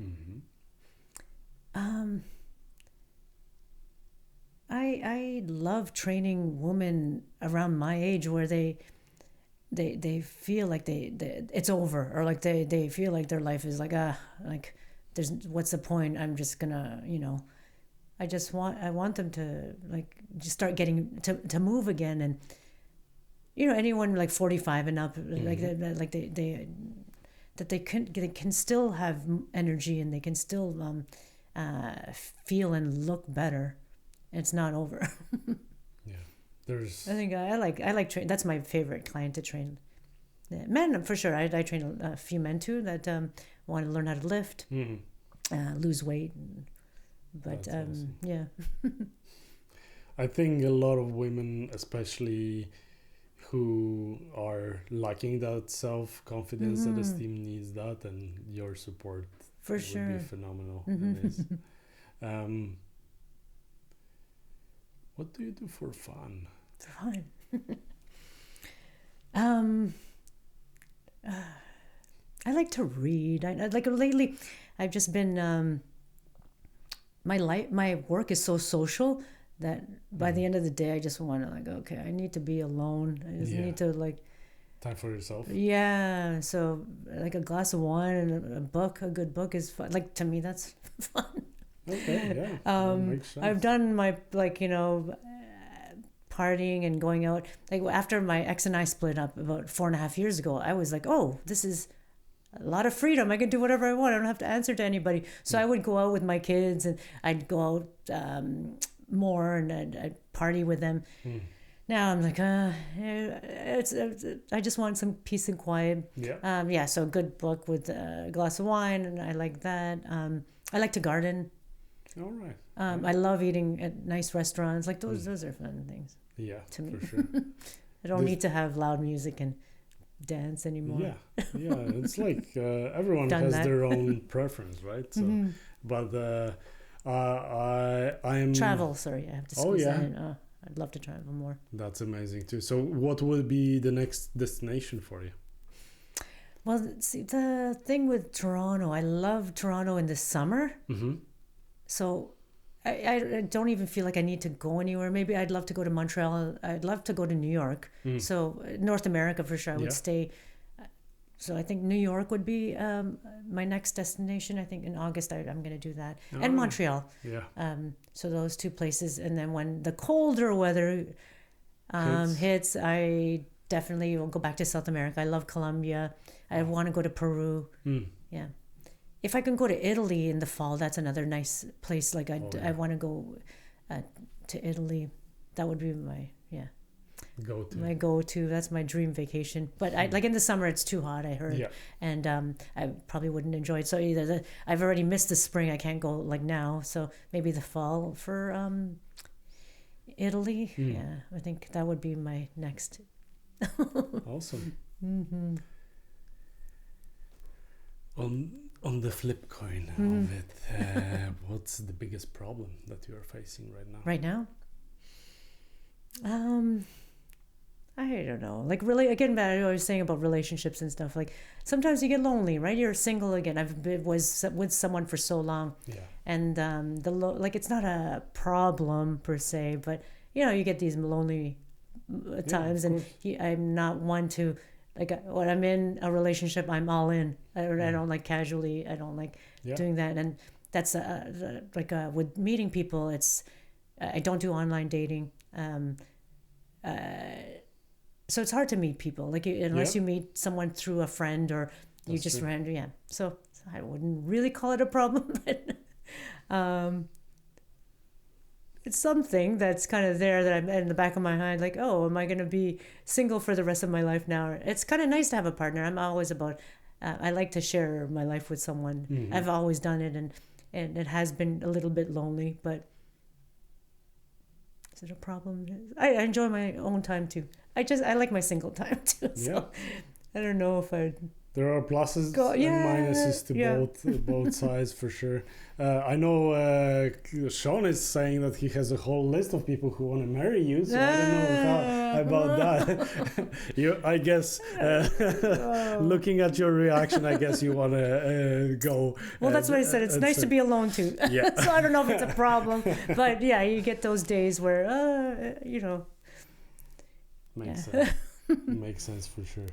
I love training women around my age where they feel like they it's over, or like they feel like their life is like there's what's the point? I'm just gonna I want them to like just start getting to move again, and anyone like 45 and up, like they can still have energy, and they can still feel and look better. It's not over. Yeah, I think I like train. That's my favorite client to train. Yeah, men for sure. I train a few men too that want to learn how to lift, lose weight, but awesome. yeah. I think a lot of women, especially who are lacking that self-confidence and esteem, needs that, and your support For would sure. be phenomenal. It is. What do you do for fun? Fun. I like to read. I like lately. I've just been. My work is so social that by the end of the day, I just want to like, okay, I need to be alone. I just need to like. Time for yourself. Yeah. So like a glass of wine and a book, a good book is fun. Like to me, that's fun. Okay. Yeah. That makes sense. I've done my partying and going out. Like after my ex and I split up about 4.5 years ago, I was like, oh, this is a lot of freedom. I can do whatever I want. I don't have to answer to anybody. So I would go out with my kids, and I'd go out more, and I'd party with them. Now I'm like, I just want some peace and quiet. Yeah. So a good book with a glass of wine, and I like that. I like to garden. All right. I love eating at nice restaurants. Like those are fun things. Yeah, to me. for sure. I don't need to have loud music and dance anymore. Yeah. It's like everyone has their own preference, right? So, but I'm travel. Sorry, I have to squeeze that in. I'd love to travel more. That's amazing too. So, what would be the next destination for you? Well, see, the thing with Toronto, I love Toronto in the summer. So I don't even feel like I need to go anywhere. Maybe I'd love to go to Montreal. I'd love to go to New York. So North America for sure. I would stay. So I think New York would be my next destination. I think in August I'm going to do that. And Montreal. Yeah. So those two places. And then when the colder weather hits, I definitely will go back to South America. I love Colombia. I want to go to Peru. Yeah. If I can go to Italy in the fall, that's another nice place. Like I want to go to Italy. That would be my go-to. That's my dream vacation. But I like in the summer it's too hot, I heard, and I probably wouldn't enjoy it. So either I've already missed the spring. I can't go like now. So maybe the fall for Italy. Yeah, I think that would be my next. Awesome. On the flip coin of it, what's the biggest problem that you are facing right now? Right now? I don't know. Like really, again, I was saying about relationships and stuff. Like sometimes you get lonely, right? You're single again. Was with someone for so long, and it's not a problem per se, but you get these lonely times, and I'm not one to like when I'm in a relationship, I'm all in. I don't like casually. I don't like doing that. And that's with meeting people, I don't do online dating. So it's hard to meet people, like unless you meet someone through a friend or you just random. So I wouldn't really call it a problem, but it's something that's kind of there that I'm in the back of my mind, like, oh, am I going to be single for the rest of my life now? It's kind of nice to have a partner. I'm always about, I like to share my life with someone. Mm-hmm. I've always done it, and it has been a little bit lonely, but is it a problem? I enjoy my own time too. I like my single time too. So I don't know if there are pluses and minuses to both sides for sure. I know Sean is saying that he has a whole list of people who want to marry you, so I don't know about that. I guess looking at your reaction, I guess you want to go. Well, that's what I said. It's nice to be alone too. Yeah. So I don't know if it's a problem, but yeah, you get those days where Makes sense. Makes sense for sure.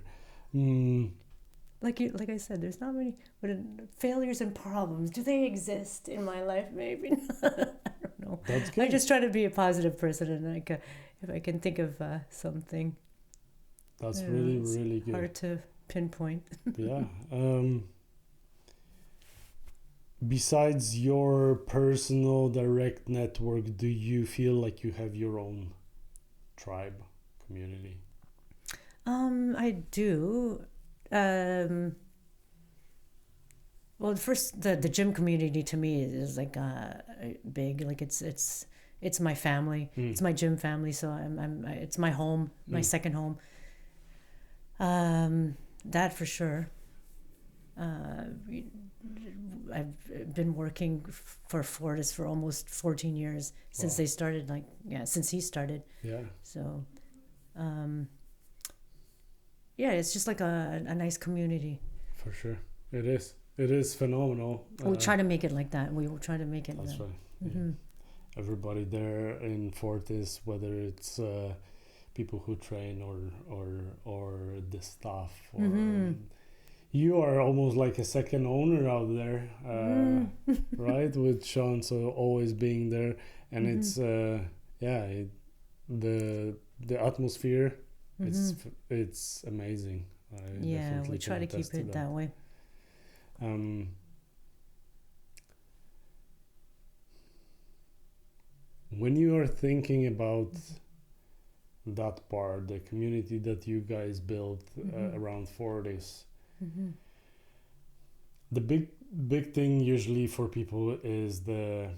Like I said, there's not many, but failures and problems, do they exist in my life? Maybe I don't know. That's good. I just try to be a positive person, and if I can think of something. That's really good. Hard to pinpoint. Yeah. Besides your personal direct network, do you feel like you have your own tribe, community? I do. Well, first, the gym community to me is like big. Like it's my family. It's my gym family. So it's my home, my second home. That for sure. I've been working for Fortis for almost 14 years since they started. Since he started. Yeah. So, it's just like a nice community. For sure. It is. It is phenomenal. We try to make it like that. We will try to make it. That's right. Mm-hmm. Yeah. Everybody there in Fortis, whether it's people who train or the staff, or you are almost like a second owner out there, right? With Sean, so always being there, and it's the atmosphere. It's amazing. We try to keep it that way. When you are thinking about that part, the community that you guys built around Fortis, the big thing usually for people is the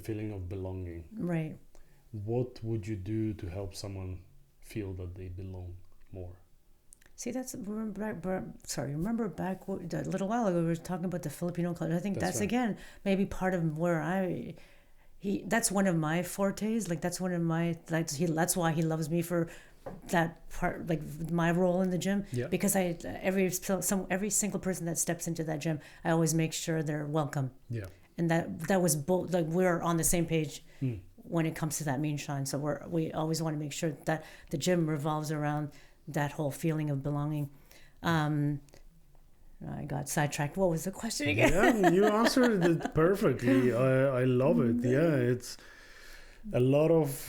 feeling of belonging. Right. What would you do to help someone feel that they belong more? See, remember back a little while ago we were talking about the Filipino culture. I think that's right. Again maybe part of where that's one of my fortes. Like that's one of my that's why he loves me for that part, like my role in the gym. Yeah. Because every single person that steps into that gym, I always make sure they're welcome. Yeah. And that was both, like we're on the same page when it comes to that moonshine. So we always want to make sure that the gym revolves around that whole feeling of belonging. I got sidetracked. What was the question again? Yeah, you answered it perfectly. I love it. Yeah, it's a lot of...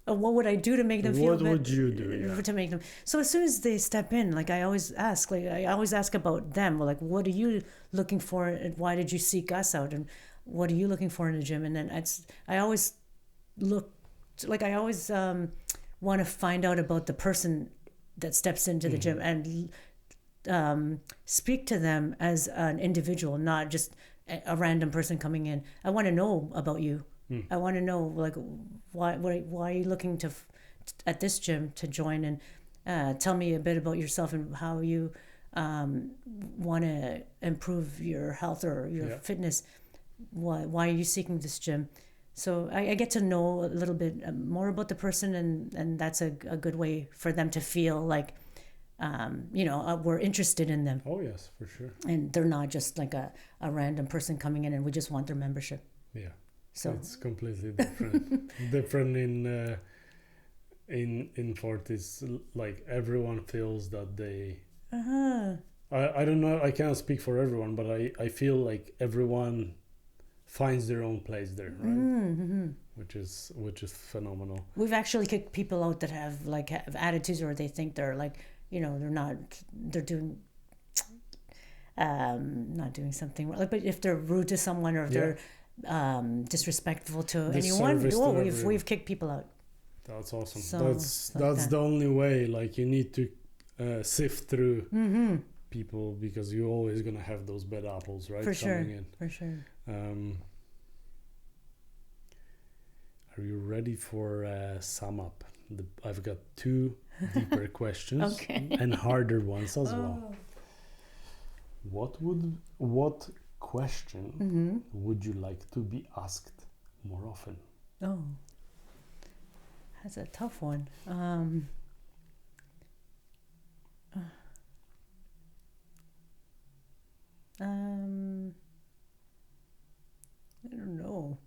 what would I do to make them feel better? What would you do? To make them... So as soon as they step in, like I always ask about them. Like, what are you looking for? And why did you seek us out? And what are you looking for in the gym? And then I always want to find out about the person that steps into the gym and speak to them as an individual, not just a random person coming in. I want to know about you. I want to know, like, why are you looking at this gym to join, and tell me a bit about yourself and how you want to improve your health or your fitness. Why are you seeking this gym? So I get to know a little bit more about the person, and that's a good way for them to feel like, we're interested in them. Oh, yes, for sure. And they're not just like a random person coming in and we just want their membership. Yeah. So it's completely different. Different in 40s, like everyone feels that they. Uh-huh. I don't know. I cannot speak for everyone, but I feel like everyone finds their own place there, right? Mm-hmm. Which is phenomenal. We've actually kicked people out that have attitudes, or they think they're like, they're doing not doing something wrong. Like, but if they're rude to someone, or if they're disrespectful to anyone, we've kicked people out. That's awesome. So, that's the only way. Like, you need to sift through people, because you're always gonna have those bad apples, right? For sure. Coming in. For sure. Are you ready for sum up? I've got 2 deeper questions and harder ones as well. What question would you like to be asked more often? Oh, that's a tough one. I don't know.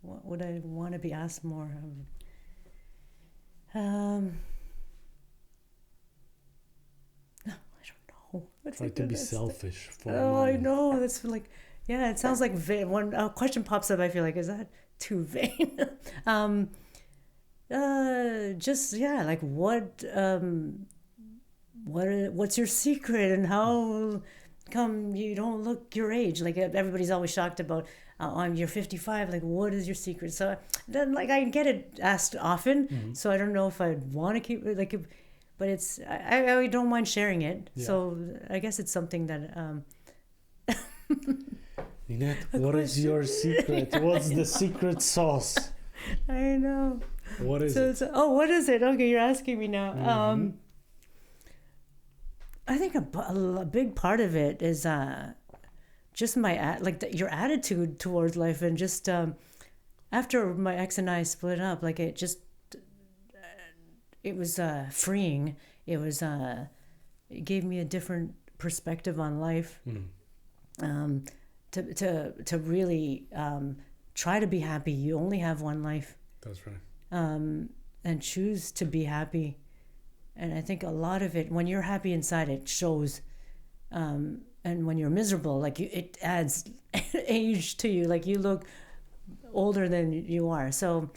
What would I want to be asked more of? No, I don't know. Try to be selfish for I know. That's like, yeah, it sounds like when a question pops up, I feel like, is that too vain? Like what's your secret, and how come you don't look your age? Like, everybody's always shocked about, you're 55, like, what is your secret? So then, like, I get it asked often, so I don't know if I'd want to keep it, like, but it's, I don't mind sharing it. So I guess it's something that Ninette, what is your secret? What's the secret sauce? I know. What is it? What is it? Okay, you're asking me now. I think a big part of it is just your attitude towards life, and just after my ex and I split up, like, it was freeing. It gave me a different perspective on life. To really try to be happy. You only have one life. That's right. And choose to be happy. And I think a lot of it, when you're happy inside, it shows. And when you're miserable, like, it adds age to you. Like, you look older than you are. So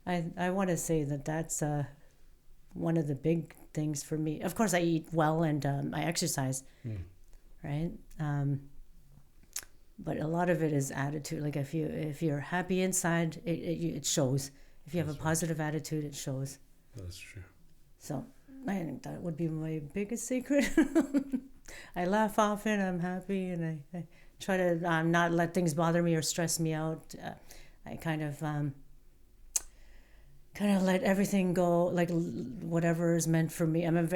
I want to say that that's one of the big things for me. Of course, I eat well, and I exercise, right? But a lot of it is attitude. Like, if you're happy inside, it shows. If you have a positive attitude, it shows. That's true. So I think that would be my biggest secret. I laugh often. I'm happy, and I try to not let things bother me or stress me out. I kind of let everything go, like, whatever is meant for me. I'm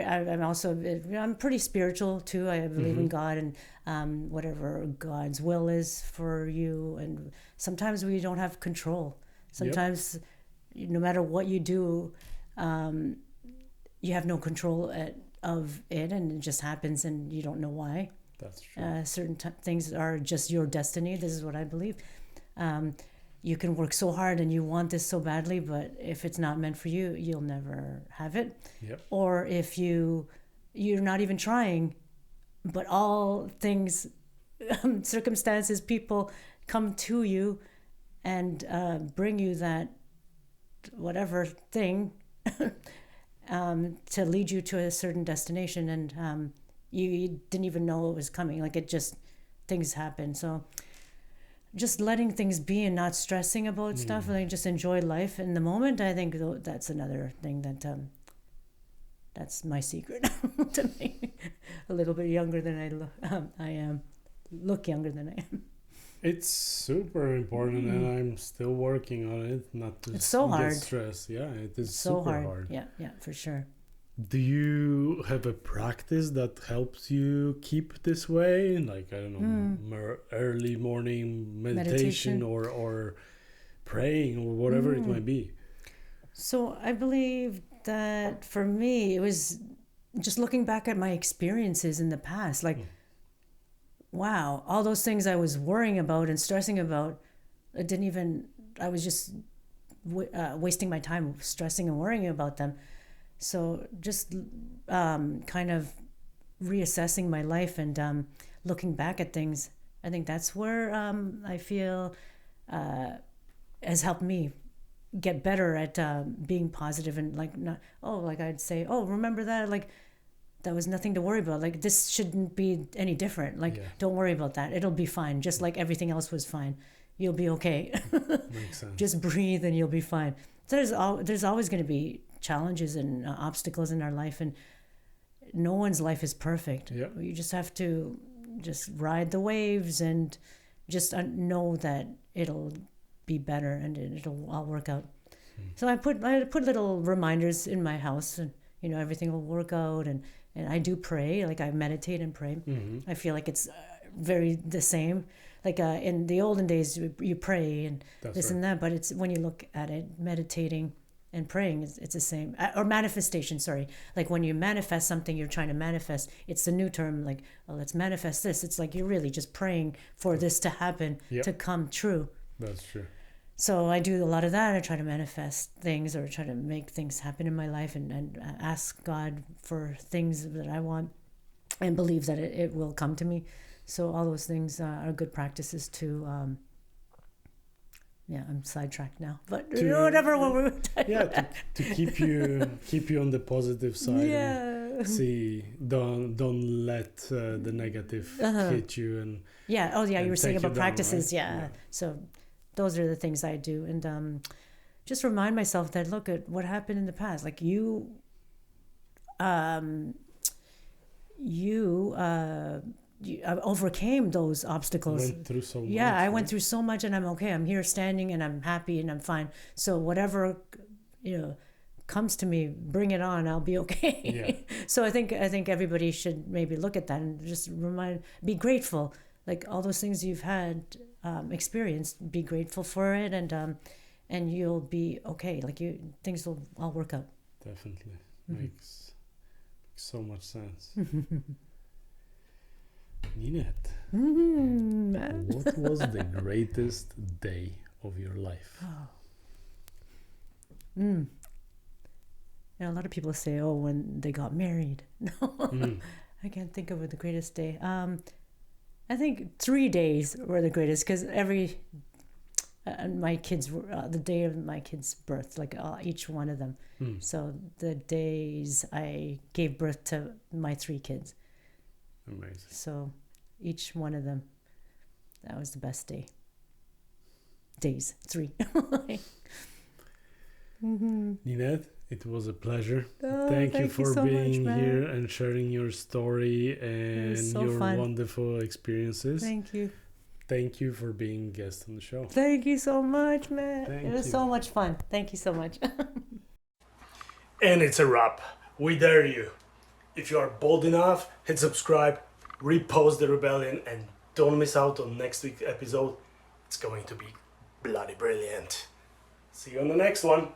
pretty spiritual too. I believe in God, and whatever God's will is for you. And sometimes we don't have control. Sometimes, no matter what you do, you have no control of it, and it just happens, and you don't know why. That's true. Certain things are just your destiny. This is what I believe. You can work so hard and you want this so badly, but if it's not meant for you, you'll never have it. Yep. Or if you're not even trying, but all things, circumstances, people come to you and bring you that whatever thing to lead you to a certain destination, and you didn't even know it was coming. Like, things happen. So just letting things be and not stressing about stuff, and like, just enjoy life in the moment. I think that's another thing that's my secret to me. A little bit younger than I am. Look younger than I am. It's super important, and I'm still working on it. Not to it's so hard. Get stressed. Yeah, it is so super hard. Yeah, for sure. Do you have a practice that helps you keep this way? Like, I don't know, early morning meditation. or praying, or whatever it might be? So I believe that for me, it was just looking back at my experiences in the past. Like, wow, all those things I was worrying about and stressing about, I was just wasting my time stressing and worrying about them. So just kind of reassessing my life and looking back at things, I think that's where I feel has helped me get better at being positive and like not, oh, like I'd say, oh, remember that, like that was nothing to worry about, like this shouldn't be any different, like don't worry about that, it'll be fine, just like everything else was fine, you'll be okay. Makes sense. Just breathe and you'll be fine. There's always going to be challenges and obstacles in our life, and no one's life is perfect. You just have to just ride the waves and just know that it'll be better and it'll all work out. So I put little reminders in my house, and you know, everything will work out, and I do pray, like I meditate and pray. I feel like it's very the same, like in the olden days you pray and that's this right. and that, but it's when you look at it, meditating and praying, it's the same. Or manifestation, sorry, like when you manifest something you're trying to manifest, it's the new term, like, oh, let's manifest this. It's like you're really just praying for this to happen, to come true. That's true. So I do a lot of that. I try to manifest things or try to make things happen in my life, and ask God for things that I want and believe that it will come to me. So all those things are good practices to I'm sidetracked now, but whatever. What we were talking about. To keep you on the positive side. And see, don't let the negative hit you and you were saying about practices, down, right? So those are the things I do, and just remind myself that look at what happened in the past. Like you overcame those obstacles. Went through so much. I went through so much, and I'm okay. I'm here standing, and I'm happy, and I'm fine. So whatever comes to me, bring it on. I'll be okay. So I think everybody should maybe look at that and just be grateful. Like all those things you've had experienced, be grateful for it, and you'll be okay. Like things will all work out. Definitely makes so much sense. Ninette, what was the greatest day of your life? A lot of people say, oh, when they got married. No, I can't think of the greatest day. I think 3 days were the greatest, because my kids were the day of my kids' birth, like each one of them. So the days I gave birth to my 3 kids. Amazing. So each one of them, that was the best day. Days, 3. Ninette, it was a pleasure. Thank you for being here and sharing your story and your wonderful experiences. Thank you. Thank you for being a guest on the show. Thank you so much, man. It was so much fun. Thank you so much. And it's a wrap. We dare you. If you are bold enough, hit subscribe, repost the rebellion, and don't miss out on next week's episode. It's going to be bloody brilliant. See you on the next one.